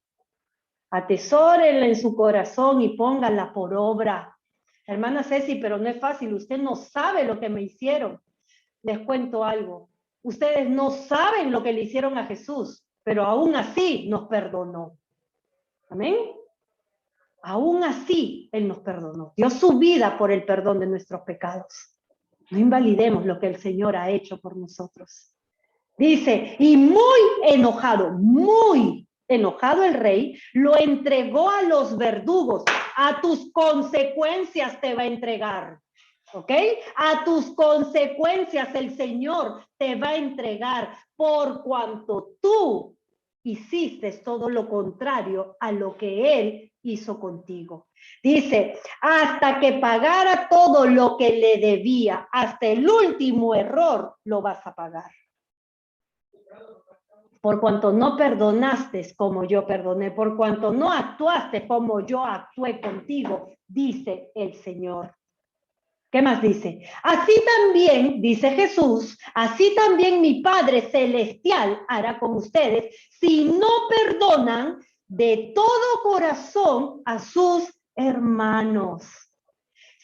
Atesórenla en su corazón y póngala por obra. Hermana Ceci, pero no es fácil. Usted no sabe lo que me hicieron. Les cuento algo. Ustedes no saben lo que le hicieron a Jesús, pero aún así nos perdonó. Amén. Aún así, Él nos perdonó. Dio su vida por el perdón de nuestros pecados. No invalidemos lo que el Señor ha hecho por nosotros. Dice, y muy enojado el rey, lo entregó a los verdugos. A tus consecuencias te va a entregar. ¿Ok? A tus consecuencias el Señor te va a entregar por cuanto tú hiciste todo lo contrario a lo que Él hizo contigo. Dice, hasta que pagara todo lo que le debía, hasta el último error lo vas a pagar. Por cuanto no perdonaste como yo perdoné, por cuanto no actuaste como yo actué contigo, dice el Señor. ¿Qué más dice? Así también, dice Jesús, así también mi Padre Celestial hará con ustedes si no perdonan de todo corazón a sus hermanos.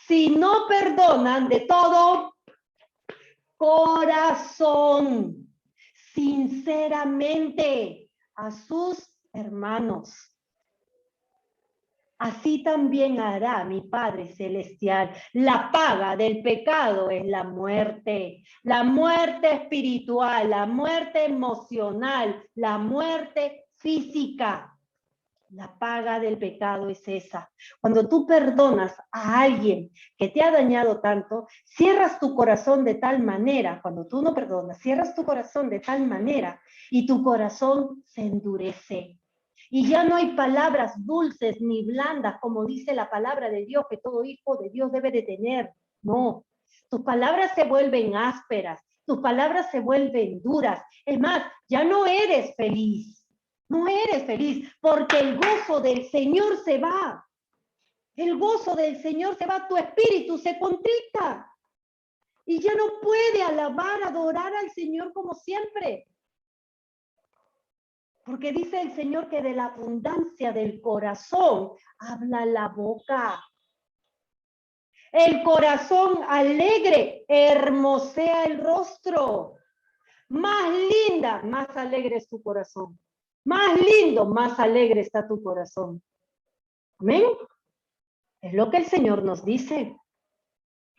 Si no perdonan de todo corazón, sinceramente, a sus hermanos. Así también hará mi Padre Celestial. La paga del pecado es la muerte espiritual, la muerte emocional, la muerte física. La paga del pecado es esa. Cuando tú perdonas a alguien que te ha dañado tanto, cierras tu corazón de tal manera, cuando tú no perdonas, cierras tu corazón de tal manera y tu corazón se endurece. Y ya no hay palabras dulces ni blandas, como dice la palabra de Dios, que todo hijo de Dios debe de tener. No, tus palabras se vuelven ásperas tus palabras se vuelven duras. Es más, ya no eres feliz. No eres feliz porque el gozo del Señor se va. El gozo del Señor se va, tu espíritu se contrita. Y ya no puede alabar, adorar al Señor como siempre. Porque dice el Señor que de la abundancia del corazón habla la boca. El corazón alegre hermosea el rostro. Más linda, más alegre es tu corazón. Más lindo, más alegre está tu corazón. Amén. Es lo que el Señor nos dice.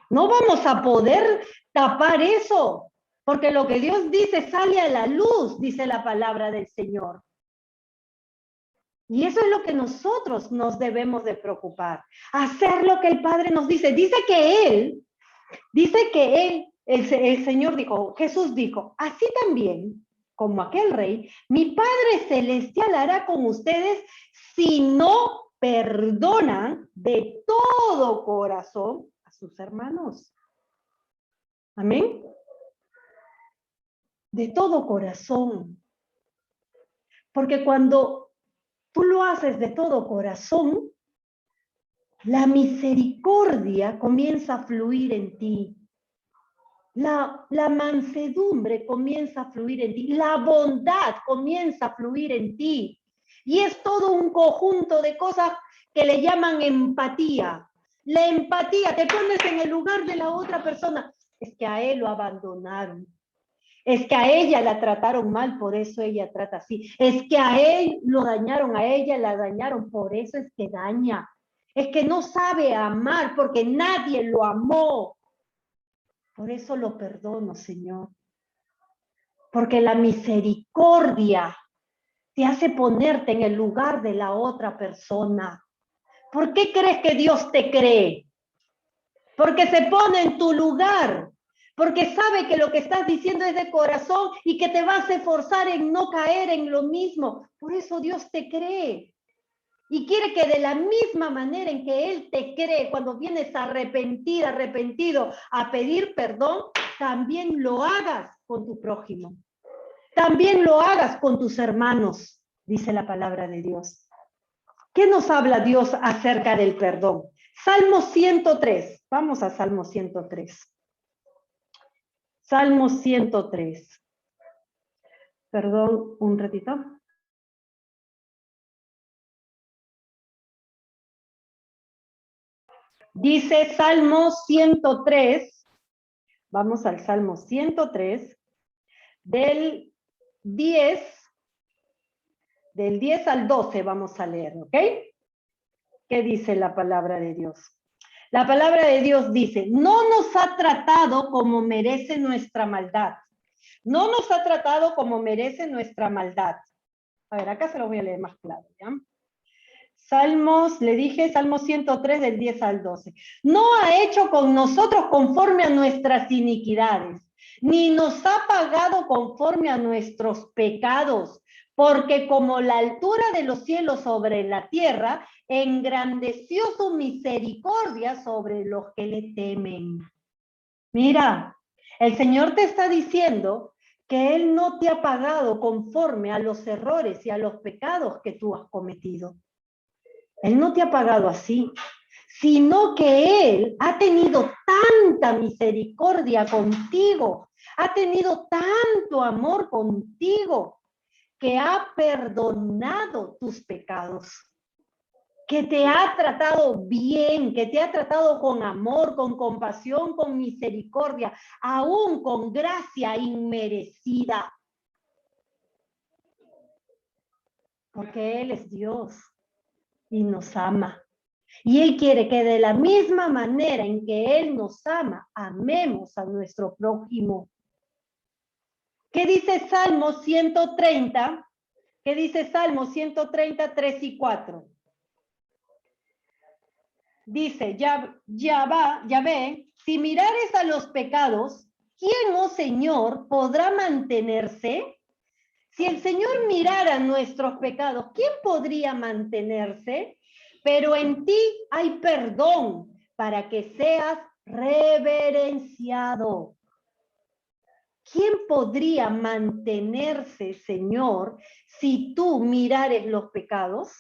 No vamos a poder tapar eso, porque lo que Dios dice sale a la luz, dice la palabra del Señor. Y eso es lo que nosotros nos debemos de preocupar. Hacer lo que el Padre nos dice. Dice que el Señor dijo, Jesús dijo, así también, como aquel rey, mi Padre Celestial hará con ustedes si no perdonan de todo corazón a sus hermanos. Amén. De todo corazón. Porque cuando tú lo haces de todo corazón, la misericordia comienza a fluir en ti. La mansedumbre comienza a fluir en ti. La bondad comienza a fluir en ti. Y es todo un conjunto de cosas que le llaman empatía. La empatía, te pones en el lugar de la otra persona. Es que a él lo abandonaron. Es que a ella la trataron mal, por eso ella trata así. Es que a él lo dañaron, a ella la dañaron, por eso es que daña. Es que no sabe amar porque nadie lo amó. Por eso lo perdono, Señor. Porque la misericordia te hace ponerte en el lugar de la otra persona. ¿Por qué crees que Dios te cree? Porque se pone en tu lugar. Porque sabe que lo que estás diciendo es de corazón y que te vas a esforzar en no caer en lo mismo. Por eso Dios te cree. Y quiere que de la misma manera en que Él te cree, cuando vienes arrepentido a pedir perdón, también lo hagas con tu prójimo. También lo hagas con tus hermanos, dice la palabra de Dios. ¿Qué nos habla Dios acerca del perdón? Salmo 103. Vamos a Salmo 103. Salmo 103. Perdón, un ratito. Dice Salmo 103, vamos al Salmo 103, del 10 al 12 vamos a leer, ¿ok? ¿Qué dice la palabra de Dios? La palabra de Dios dice, no nos ha tratado como merece nuestra maldad. No nos ha tratado como merece nuestra maldad. A ver, acá se lo voy a leer más claro, ¿ya? Salmos, le dije, Salmo 103 del 10 al 12. No ha hecho con nosotros conforme a nuestras iniquidades, ni nos ha pagado conforme a nuestros pecados, porque como la altura de los cielos sobre la tierra, engrandeció su misericordia sobre los que le temen. Mira, el Señor te está diciendo que Él no te ha pagado conforme a los errores y a los pecados que tú has cometido. Él no te ha pagado así, sino que Él ha tenido tanta misericordia contigo, ha tenido tanto amor contigo, que ha perdonado tus pecados, que te ha tratado bien, que te ha tratado con amor, con compasión, con misericordia, aún con gracia inmerecida. Porque Él es Dios y nos ama. Y Él quiere que de la misma manera en que Él nos ama, amemos a nuestro prójimo. ¿Qué dice Salmo 130? ¿Qué dice Salmo 130, 3 y 4? Dice, ya ve, si mirares a los pecados, ¿quién, oh Señor, podrá mantenerse? Si el Señor mirara nuestros pecados, ¿quién podría mantenerse? Pero en ti hay perdón para que seas reverenciado. ¿quién podría mantenerse, Señor, si tú mirares los pecados?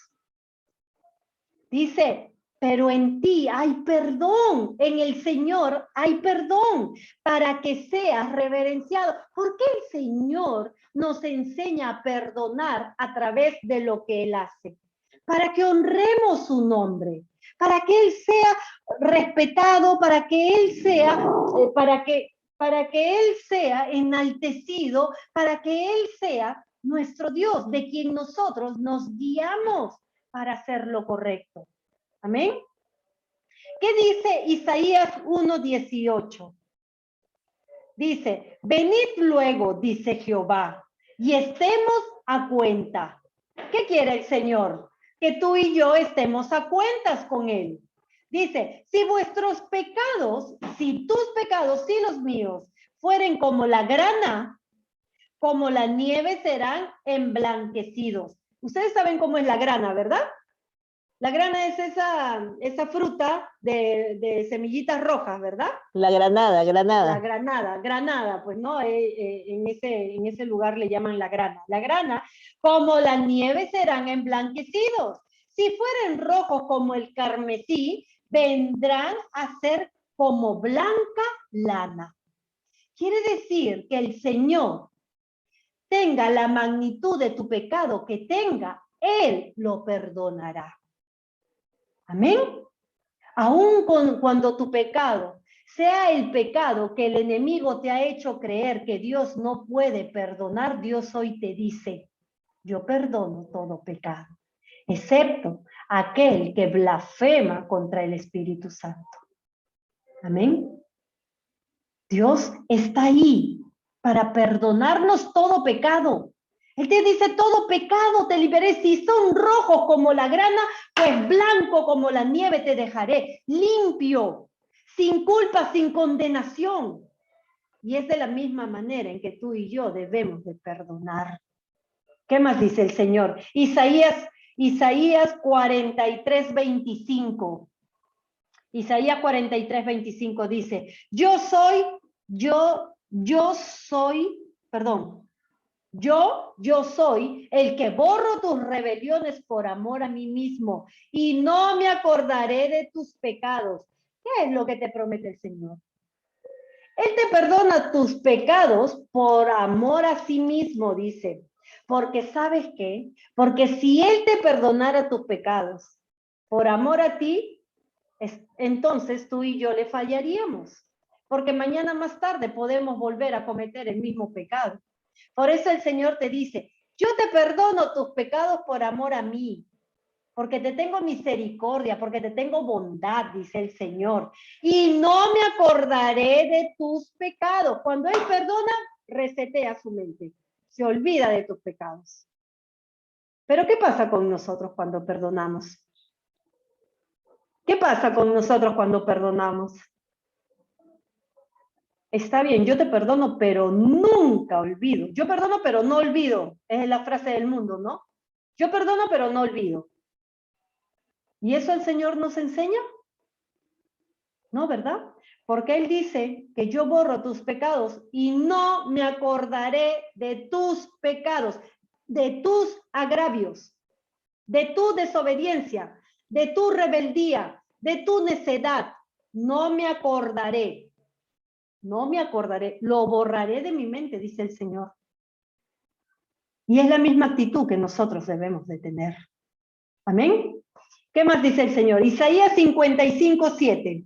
Dice, pero en ti hay perdón, en el Señor hay perdón para que seas reverenciado. ¿Por qué el Señor nos enseña a perdonar a través de lo que Él hace? Para que honremos su nombre, para que Él sea respetado, para que Él sea, para que Él sea enaltecido, para que Él sea nuestro Dios, de quien nosotros nos guiamos para hacer lo correcto. Amén. ¿Qué dice Isaías 1:18? Dice, venid luego, dice Jehová, y estemos a cuenta. ¿Qué quiere el Señor? Que tú y yo estemos a cuentas con Él. Dice, si vuestros pecados, si tus pecados, si los míos, fueren como la grana, como la nieve serán emblanquecidos. Ustedes saben cómo es la grana, ¿verdad? La grana es esa fruta de semillitas rojas, ¿verdad? La granada, La granada. granada, pues no, en ese lugar le llaman la grana. La grana, como la nieve, serán emblanquecidos. Si fueren rojos como el carmesí, vendrán a ser como blanca lana. Quiere decir que el Señor tenga la magnitud de tu pecado que tenga, Él lo perdonará. Amén. Aún cuando tu pecado sea el pecado que el enemigo te ha hecho creer que Dios no puede perdonar, Dios hoy te dice, yo perdono todo pecado, excepto aquel que blasfema contra el Espíritu Santo. Amén. Dios está ahí para perdonarnos todo pecado. Él te dice, todo pecado te liberé. Si son rojos como la grana, pues blanco como la nieve te dejaré. Limpio, sin culpa, sin condenación. Y es de la misma manera en que tú y yo debemos de perdonar. ¿Qué más dice el Señor? Isaías 43:25. Isaías 43:25 dice, yo soy el que borro tus rebeliones por amor a mí mismo y no me acordaré de tus pecados. ¿Qué es lo que te promete el Señor? Él te perdona tus pecados por amor a sí mismo, dice. Porque ¿sabes qué? Porque si Él te perdonara tus pecados por amor a ti, entonces tú y yo le fallaríamos. Porque mañana más tarde podemos volver a cometer el mismo pecado. Por eso el Señor te dice, yo te perdono tus pecados por amor a mí, porque te tengo misericordia, porque te tengo bondad, dice el Señor, y no me acordaré de tus pecados. Cuando Él perdona, resetea su mente, se olvida de tus pecados. Pero ¿qué pasa con nosotros cuando perdonamos? ¿Qué pasa con nosotros cuando perdonamos? Está bien, yo te perdono, pero nunca olvido. Yo perdono, pero no olvido. Es la frase del mundo, ¿no? Yo perdono, pero no olvido. ¿Y eso el Señor nos enseña? No, ¿verdad? Porque Él dice que yo borro tus pecados y no me acordaré de tus pecados, de tus agravios, de tu desobediencia, de tu rebeldía, de tu necedad. No me acordaré. No me acordaré, lo borraré de mi mente, dice el Señor. Y es la misma actitud que nosotros debemos de tener. Amén. ¿Qué más dice el Señor? Isaías 55:7.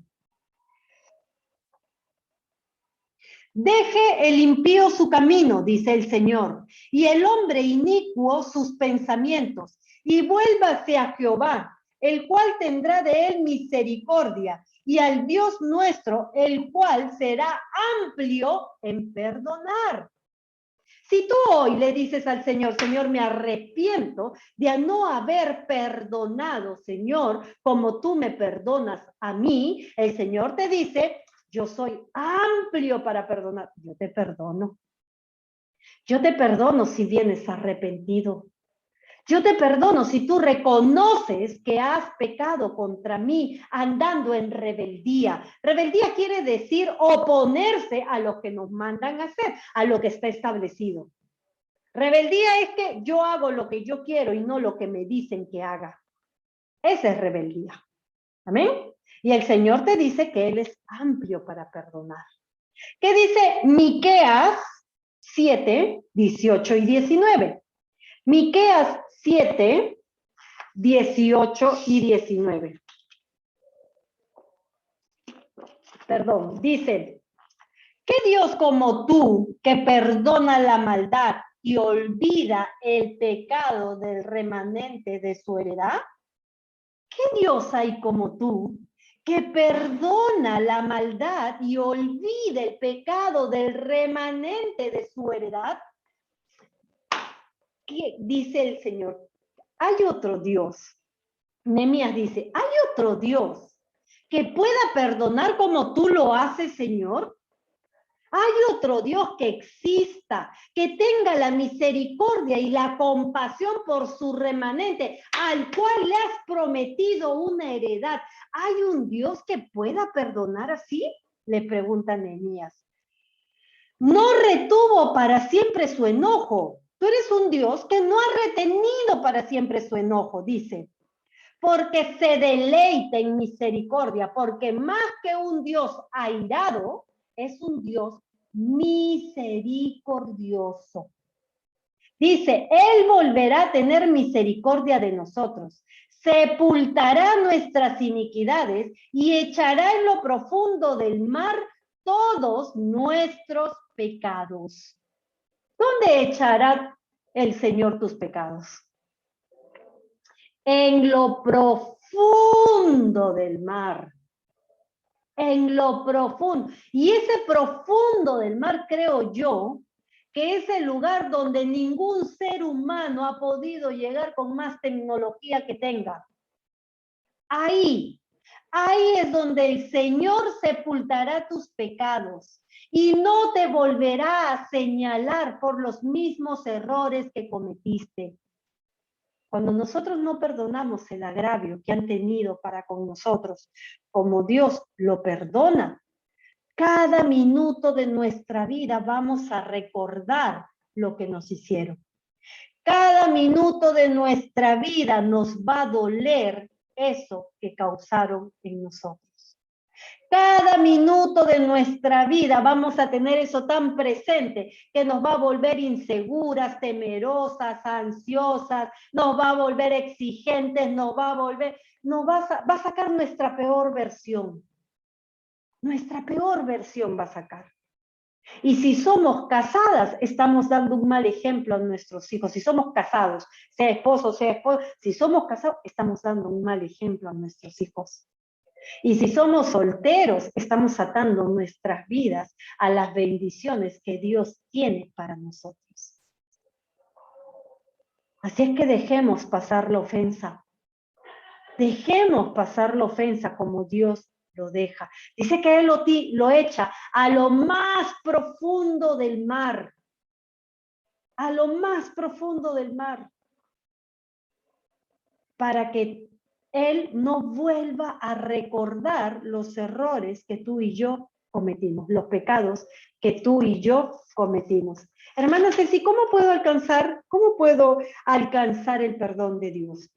Deje el impío su camino, dice el Señor, y el hombre inicuo sus pensamientos, y vuélvase a Jehová, el cual tendrá de él misericordia, y al Dios nuestro, el cual será amplio en perdonar. Si tú hoy le dices al Señor, Señor, me arrepiento de no haber perdonado, Señor, como tú me perdonas a mí, el Señor te dice, yo soy amplio para perdonar. Yo te perdono. Yo te perdono si vienes arrepentido. Yo te perdono si tú reconoces que has pecado contra mí andando en rebeldía. Rebeldía quiere decir oponerse a lo que nos mandan a hacer, a lo que está establecido. Rebeldía es que yo hago lo que yo quiero y no lo que me dicen que haga. Esa es rebeldía. Amén. Y el Señor te dice que Él es amplio para perdonar. ¿Qué dice Miqueas 7, 18 y 19? Miqueas 7, 18 y 19. Perdón, dice, ¿qué Dios como tú que perdona la maldad y olvida el pecado del remanente de su heredad? ¿Qué Dios hay como tú que perdona la maldad y olvida el pecado del remanente de su heredad? ¿Qué dice el Señor? Hay otro Dios. Nehemías dice, ¿hay otro Dios que pueda perdonar como tú lo haces, Señor? ¿Hay otro Dios que exista, que tenga la misericordia y la compasión por su remanente, al cual le has prometido una heredad? ¿Hay un Dios que pueda perdonar así? Le pregunta Nehemías. No retuvo para siempre su enojo. Tú eres un Dios que no ha retenido para siempre su enojo, dice. Porque se deleita en misericordia, porque más que un Dios airado, es un Dios misericordioso. Dice, Él volverá a tener misericordia de nosotros, sepultará nuestras iniquidades y echará en lo profundo del mar todos nuestros pecados. ¿Dónde echará el Señor tus pecados? En lo profundo del mar. En lo profundo. Y ese profundo del mar, creo yo, que es el lugar donde ningún ser humano ha podido llegar con más tecnología que tenga. Ahí es donde el Señor sepultará tus pecados y no te volverá a señalar por los mismos errores que cometiste. Cuando nosotros no perdonamos el agravio que han tenido para con nosotros, como Dios lo perdona, cada minuto de nuestra vida vamos a recordar lo que nos hicieron. Cada minuto de nuestra vida nos va a doler eso que causaron en nosotros. Cada minuto de nuestra vida vamos a tener eso tan presente que nos va a volver inseguras, temerosas, ansiosas, nos va a volver exigentes, va a sacar nuestra peor versión. Nuestra peor versión va a sacar. Y si somos casadas, estamos dando un mal ejemplo a nuestros hijos. Si somos casados, sea esposo, si somos casados, estamos dando un mal ejemplo a nuestros hijos. Y si somos solteros, estamos atando nuestras vidas a las bendiciones que Dios tiene para nosotros. Así es que dejemos pasar la ofensa. Dejemos pasar la ofensa como Dios lo deja. Dice que Él lo echa a lo más profundo del mar. A lo más profundo del mar. Para que Él no vuelva a recordar los errores que tú y yo cometimos, los pecados que tú y yo cometimos. Hermana Ceci, ¿cómo puedo alcanzar el perdón de Dios?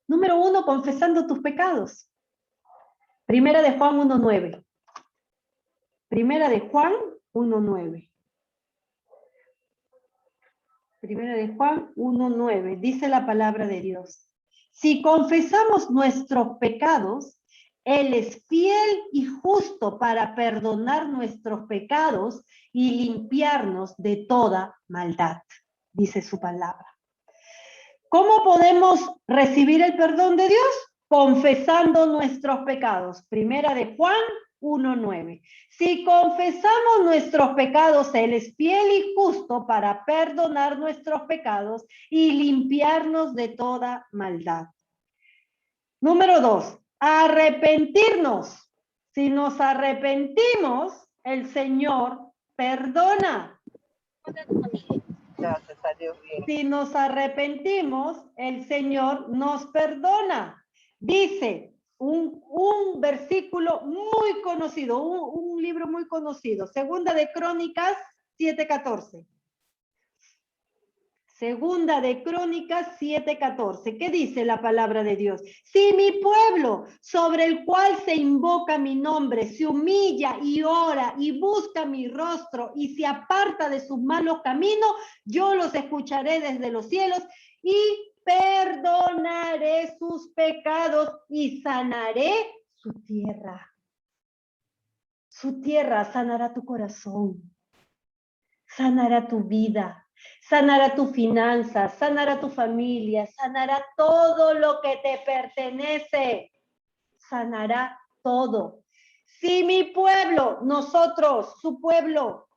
Número 1, confesando tus pecados. Primera de Juan 1:9. Primera de Juan 1:9. Primera de Juan 1:9. Dice la palabra de Dios. Si confesamos nuestros pecados, Él es fiel y justo para perdonar nuestros pecados y limpiarnos de toda maldad, dice su palabra. ¿Cómo podemos recibir el perdón de Dios? Confesando nuestros pecados. Primera de Juan 1:9. Si confesamos nuestros pecados, Él es fiel y justo para perdonar nuestros pecados y limpiarnos de toda maldad. Número 2, arrepentirnos. Si nos arrepentimos, el Señor perdona. Gracias a Dios, bien. Si nos arrepentimos, el Señor nos perdona. Dice un versículo muy conocido, un libro muy conocido, Segunda de Crónicas 7:14. Segunda de Crónicas 7:14. ¿Qué dice la palabra de Dios? Si mi pueblo, sobre el cual se invoca mi nombre, se humilla y ora y busca mi rostro y se aparta de sus malos caminos, yo los escucharé desde los cielos y perdonaré sus pecados y sanaré su tierra. Su tierra sanará tu corazón, sanará tu vida, sanará tu finanzas, sanará tu familia, sanará todo lo que te pertenece, sanará todo. Si mi pueblo, nosotros, su pueblo,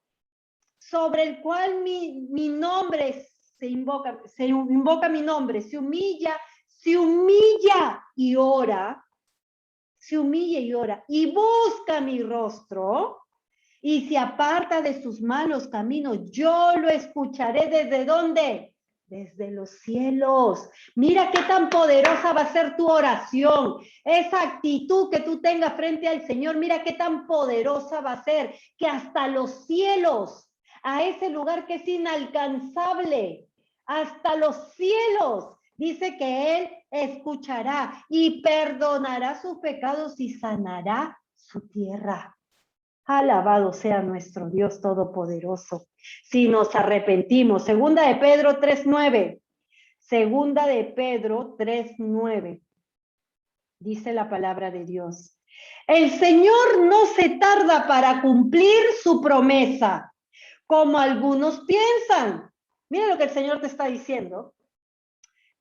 sobre el cual mi nombre se invoca mi nombre, se humilla y ora, se humilla y ora y busca mi rostro, y se aparta de sus malos caminos, yo lo escucharé. ¿Desde dónde? Desde los cielos. Mira qué tan poderosa va a ser tu oración. Esa actitud que tú tengas frente al Señor, mira qué tan poderosa va a ser, que hasta los cielos, a ese lugar que es inalcanzable, hasta los cielos, dice que Él escuchará y perdonará sus pecados y sanará su tierra. Alabado sea nuestro Dios Todopoderoso. Si nos arrepentimos, segunda de Pedro 3:9. Segunda de Pedro 3:9. Dice la palabra de Dios. El Señor no se tarda para cumplir su promesa, como algunos piensan. Mira lo que el Señor te está diciendo.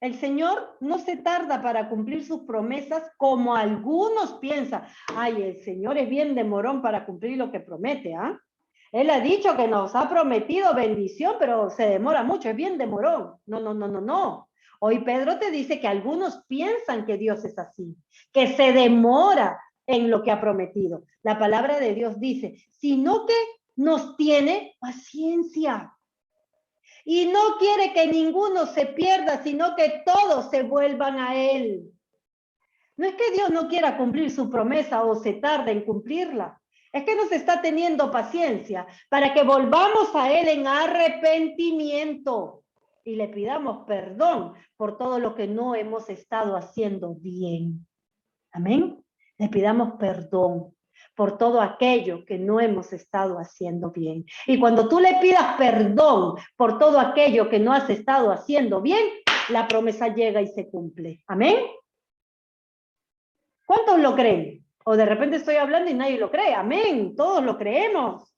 El Señor no se tarda para cumplir sus promesas como algunos piensan. Ay, el Señor es bien demorón para cumplir lo que promete, ¿ah? Él ha dicho que nos ha prometido bendición, pero se demora mucho, es bien demorón. No. Hoy Pedro te dice que algunos piensan que Dios es así, que se demora en lo que ha prometido. La palabra de Dios dice, sino que nos tiene paciencia. Y no quiere que ninguno se pierda, sino que todos se vuelvan a Él. No es que Dios no quiera cumplir su promesa o se tarde en cumplirla. Es que nos está teniendo paciencia para que volvamos a Él en arrepentimiento y le pidamos perdón por todo lo que no hemos estado haciendo bien. Amén. Le pidamos perdón por todo aquello que no hemos estado haciendo bien. Y cuando tú le pidas perdón por todo aquello que no has estado haciendo bien, la promesa llega y se cumple. Amén. ¿Cuántos lo creen? O de repente estoy hablando y nadie lo cree. Amén. Todos lo creemos.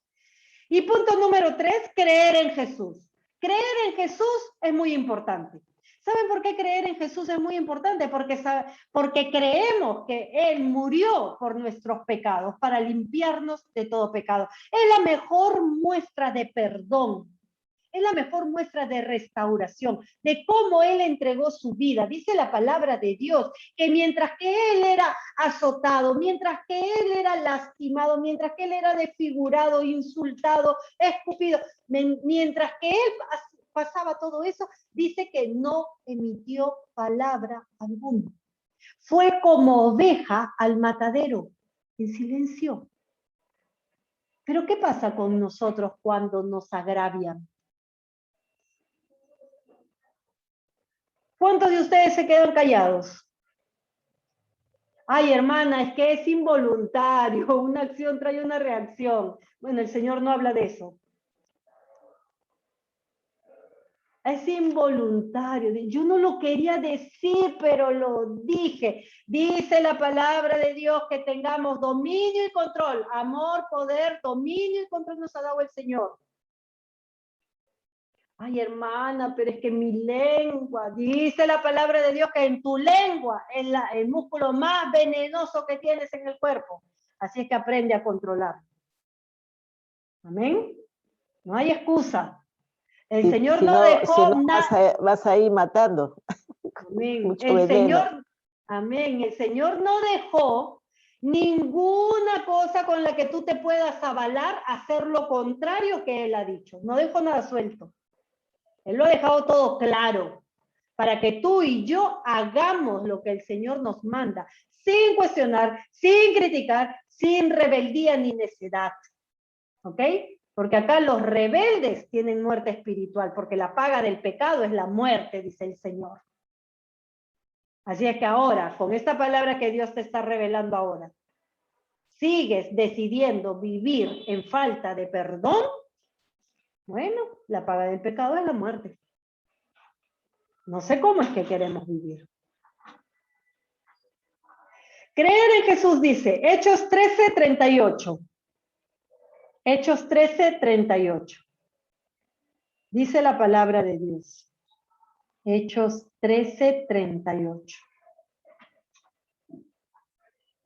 Y punto número 3, creer en Jesús. Creer en Jesús es muy importante. ¿Saben por qué creer en Jesús es muy importante? Porque creemos que Él murió por nuestros pecados, para limpiarnos de todo pecado. Es la mejor muestra de perdón. Es la mejor muestra de restauración, de cómo Él entregó su vida. Dice la palabra de Dios que mientras que Él era azotado, mientras que Él era lastimado, mientras que Él era desfigurado, insultado, escupido, mientras que Él pasaba todo eso, dice que no emitió palabra alguna. Fue como oveja al matadero, en silencio. Pero ¿qué pasa con nosotros cuando nos agravian? ¿Cuántos de ustedes se quedan callados? Ay, hermana, es que es involuntario, una acción trae una reacción. Bueno, el Señor no habla de eso. Es involuntario. Yo no lo quería decir, pero lo dije. Dice la palabra de Dios que tengamos dominio y control. Amor, poder, dominio y control nos ha dado el Señor. Ay, hermana, pero es que mi lengua, dice la palabra de Dios que en tu lengua es el músculo más venenoso que tienes en el cuerpo. Así es que aprende a controlar. Amén. No hay excusa. El Señor no dejó nada. Vas a ir matando. Amén. El Señor, amén. El Señor no dejó ninguna cosa con la que tú te puedas avalar a hacer lo contrario que Él ha dicho. No dejó nada suelto. Él lo ha dejado todo claro para que tú y yo hagamos lo que el Señor nos manda, sin cuestionar, sin criticar, sin rebeldía ni necedad. ¿Ok? Porque acá los rebeldes tienen muerte espiritual, porque la paga del pecado es la muerte, dice el Señor. Así es que ahora, con esta palabra que Dios te está revelando ahora, sigues decidiendo vivir en falta de perdón, bueno, la paga del pecado es la muerte. No sé cómo es que queremos vivir. Creer en Jesús dice, Hechos 13:38. Hechos 13:38. Dice la palabra de Dios. Hechos 13:38.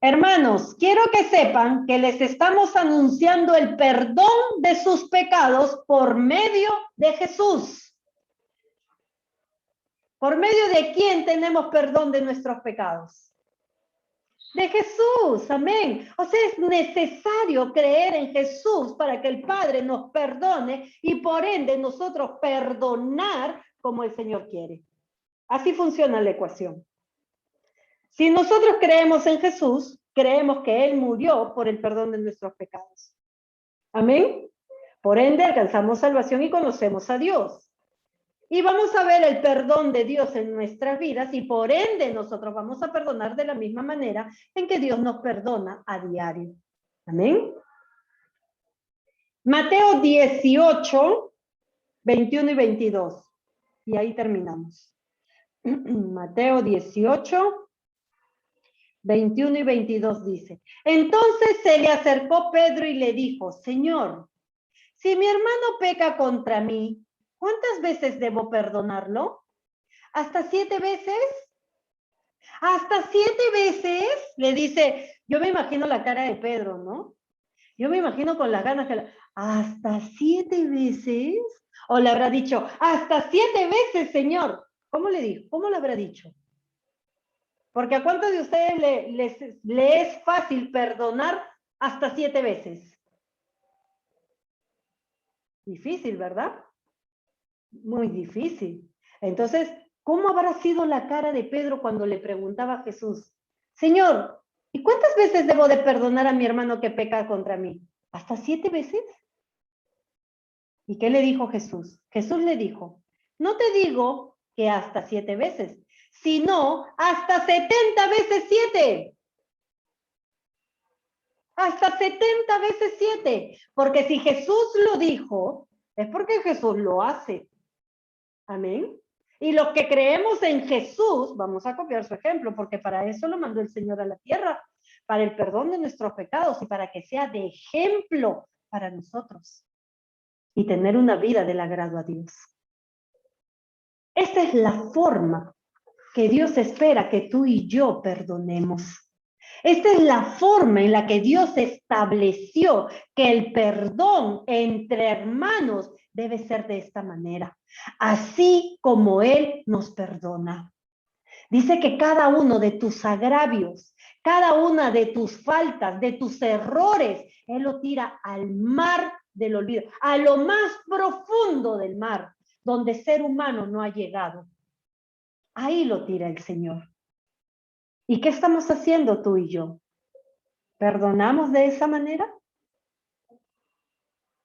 Hermanos, quiero que sepan que les estamos anunciando el perdón de sus pecados por medio de Jesús. ¿Por medio de quién tenemos perdón de nuestros pecados? De Jesús, amén. O sea, es necesario creer en Jesús para que el Padre nos perdone y por ende nosotros perdonar como el Señor quiere. Así funciona la ecuación. Si nosotros creemos en Jesús, creemos que Él murió por el perdón de nuestros pecados. Amén. Por ende, alcanzamos salvación y conocemos a Dios. Y vamos a ver el perdón de Dios en nuestras vidas y por ende nosotros vamos a perdonar de la misma manera en que Dios nos perdona a diario. Amén. Mateo 18, 21 y 22. Y ahí terminamos. Mateo 18, 21 y 22 dice, entonces se le acercó Pedro y le dijo, Señor, si mi hermano peca contra mí, ¿cuántas veces debo perdonarlo? ¿Hasta 7 veces? ¿Hasta 7 veces? Le dice, yo me imagino la cara de Pedro, ¿no? Yo me imagino con las ganas que ¿hasta 7 veces? O le habrá dicho, hasta 7 veces, Señor. ¿Cómo le dijo? ¿Cómo le habrá dicho? Porque ¿a cuántos de ustedes le es fácil perdonar hasta 7 veces? Difícil, ¿verdad? Muy difícil. Entonces, ¿cómo habrá sido la cara de Pedro cuando le preguntaba a Jesús, Señor, ¿y cuántas veces debo de perdonar a mi hermano que peca contra mí? ¿Hasta 7 veces? ¿Y qué le dijo Jesús? Jesús le dijo, no te digo que hasta 7 veces, sino hasta 70 veces 7. Hasta 70 veces 7. Porque si Jesús lo dijo, es porque Jesús lo hace. Amén. Y los que creemos en Jesús, vamos a copiar su ejemplo, porque para eso lo mandó el Señor a la tierra, para el perdón de nuestros pecados y para que sea de ejemplo para nosotros y tener una vida del agrado a Dios. Esta es la forma que Dios espera que tú y yo perdonemos. Esta es la forma en la que Dios estableció que el perdón entre hermanos debe ser de esta manera, así como Él nos perdona. Dice que cada uno de tus agravios, cada una de tus faltas, de tus errores, Él lo tira al mar del olvido, a lo más profundo del mar, donde ser humano no ha llegado. Ahí lo tira el Señor. ¿Y qué estamos haciendo tú y yo? ¿Perdonamos de esa manera?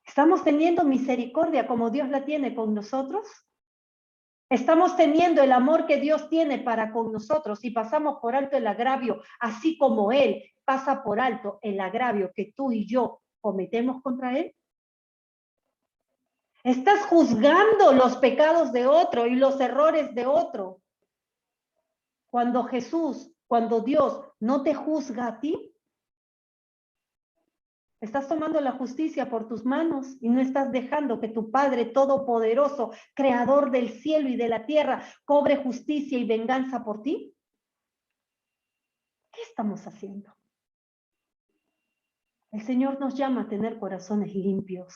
¿Estamos teniendo misericordia como Dios la tiene con nosotros? ¿Estamos teniendo el amor que Dios tiene para con nosotros y pasamos por alto el agravio, así como Él pasa por alto el agravio que tú y yo cometemos contra Él? ¿Estás juzgando los pecados de otro y los errores de otro? Cuando Dios no te juzga a ti, estás tomando la justicia por tus manos y no estás dejando que tu Padre Todopoderoso, Creador del cielo y de la tierra, cobre justicia y venganza por ti. ¿Qué estamos haciendo? El Señor nos llama a tener corazones limpios.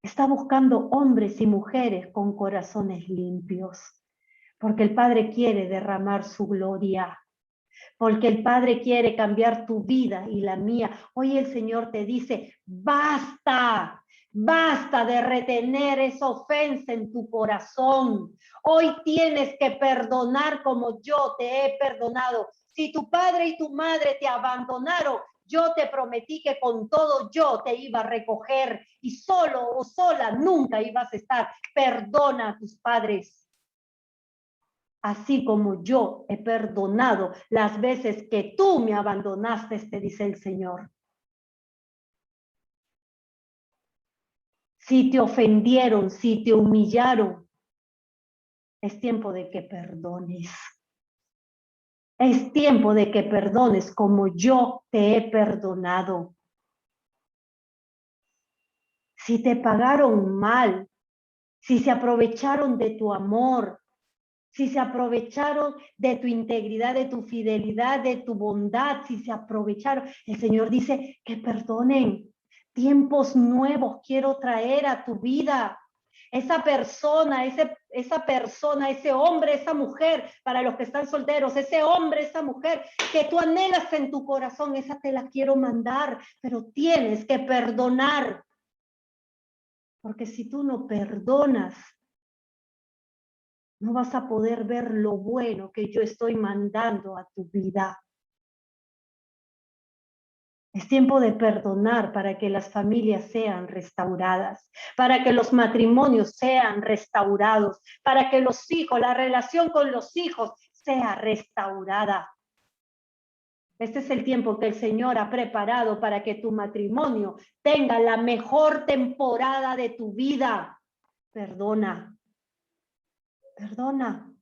Está buscando hombres y mujeres con corazones limpios, porque el Padre quiere derramar su gloria. Porque el Padre quiere cambiar tu vida y la mía. Hoy el Señor te dice, basta, Basta de retener esa ofensa en tu corazón. Hoy tienes que perdonar como yo te he perdonado. Si tu padre y tu madre te abandonaron, yo te prometí que con todo yo te iba a recoger y solo o sola nunca ibas a estar. Perdona a tus padres. Así como yo he perdonado las veces que tú me abandonaste, te dice el Señor. Si te ofendieron, si te humillaron, es tiempo de que perdones. Es tiempo de que perdones como yo te he perdonado. Si te pagaron mal, si se aprovecharon de tu amor, si se aprovecharon de tu integridad, de tu fidelidad, de tu bondad, si se aprovecharon, el Señor dice que perdonen. Tiempos nuevos quiero traer a tu vida. Esa persona, ese hombre, esa mujer, para los que están solteros, ese hombre, esa mujer que tú anhelas en tu corazón, esa te la quiero mandar, pero tienes que perdonar. Porque si tú no perdonas, no vas a poder ver lo bueno que yo estoy mandando a tu vida. Es tiempo de perdonar para que las familias sean restauradas, para que los matrimonios sean restaurados, para que los hijos, la relación con los hijos sea restaurada. Este es el tiempo que el Señor ha preparado para que tu matrimonio tenga la mejor temporada de tu vida. Perdona. Perdona.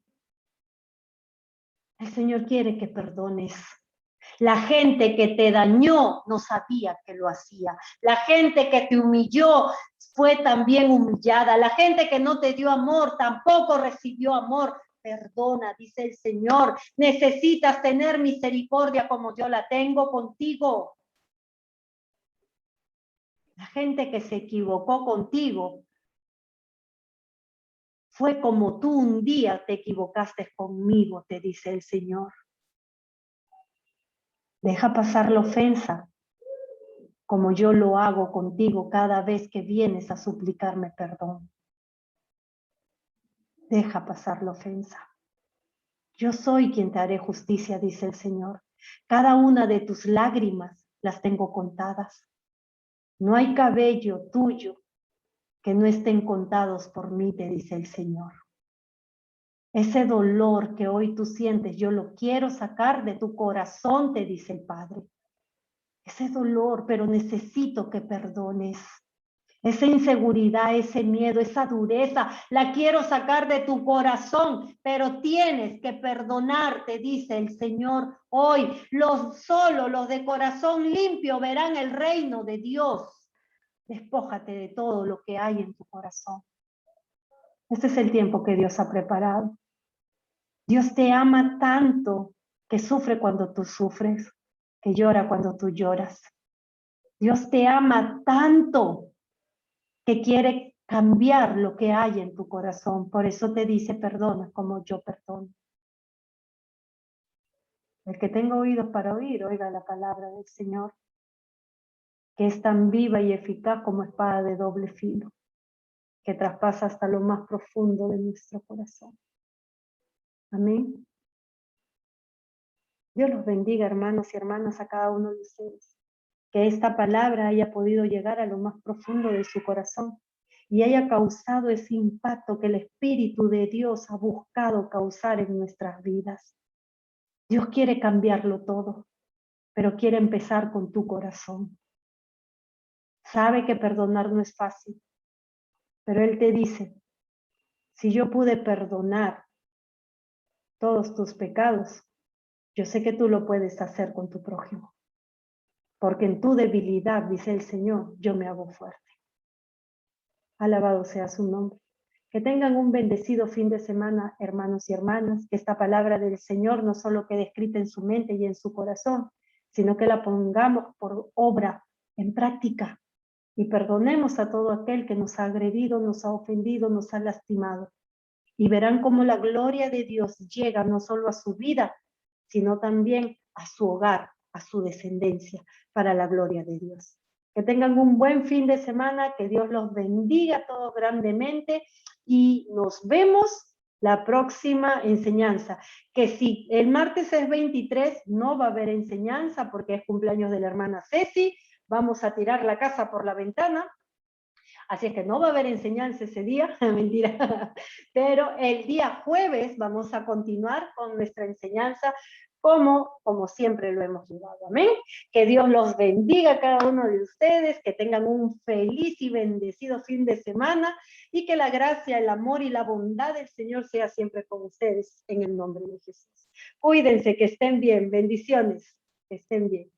El Señor quiere que perdones. La gente que te dañó no sabía que lo hacía. La gente que te humilló fue también humillada. La gente que no te dio amor tampoco recibió amor. Perdona, dice el Señor. Necesitas tener misericordia como yo la tengo contigo. La gente que se equivocó contigo fue como tú un día te equivocaste conmigo, te dice el Señor. Deja pasar la ofensa, como yo lo hago contigo cada vez que vienes a suplicarme perdón. Deja pasar la ofensa. Yo soy quien te haré justicia, dice el Señor. Cada una de tus lágrimas las tengo contadas. No hay cabello tuyo que no estén contados por mí, te dice el Señor. Ese dolor que hoy tú sientes, yo lo quiero sacar de tu corazón, te dice el Padre. Ese dolor, pero necesito que perdones. Esa inseguridad, ese miedo, esa dureza, la quiero sacar de tu corazón, pero tienes que perdonarte, dice el Señor hoy. Solo los de corazón limpio verán el reino de Dios. Despójate de todo lo que hay en tu corazón. Este es el tiempo que Dios ha preparado. Dios te ama tanto que sufre cuando tú sufres, que llora cuando tú lloras. Dios te ama tanto que quiere cambiar lo que hay en tu corazón. Por eso te dice, perdona como yo perdono. El que tenga oídos para oír, oiga la palabra del Señor, que es tan viva y eficaz como espada de doble filo, que traspasa hasta lo más profundo de nuestro corazón. Amén. Dios los bendiga, hermanos y hermanas, a cada uno de ustedes. Que esta palabra haya podido llegar a lo más profundo de su corazón y haya causado ese impacto que el Espíritu de Dios ha buscado causar en nuestras vidas. Dios quiere cambiarlo todo, pero quiere empezar con tu corazón. Sabe que perdonar no es fácil, pero Él te dice, si yo pude perdonar todos tus pecados, yo sé que tú lo puedes hacer con tu prójimo. Porque en tu debilidad, dice el Señor, yo me hago fuerte. Alabado sea su nombre. Que tengan un bendecido fin de semana, hermanos y hermanas, que esta palabra del Señor no solo quede escrita en su mente y en su corazón, sino que la pongamos por obra, en práctica, y perdonemos a todo aquel que nos ha agredido, nos ha ofendido, nos ha lastimado. Y verán cómo la gloria de Dios llega no solo a su vida, sino también a su hogar, a su descendencia, para la gloria de Dios. Que tengan un buen fin de semana, que Dios los bendiga a todos grandemente y nos vemos la próxima enseñanza. Que si el martes es 23, no va a haber enseñanza porque es cumpleaños de la hermana Ceci, vamos a tirar la casa por la ventana, así es que no va a haber enseñanza ese día, mentira, pero el día jueves vamos a continuar con nuestra enseñanza como siempre lo hemos llevado, amén. Que Dios los bendiga a cada uno de ustedes, que tengan un feliz y bendecido fin de semana y que la gracia, el amor y la bondad del Señor sea siempre con ustedes en el nombre de Jesús. Cuídense, que estén bien, bendiciones, que estén bien.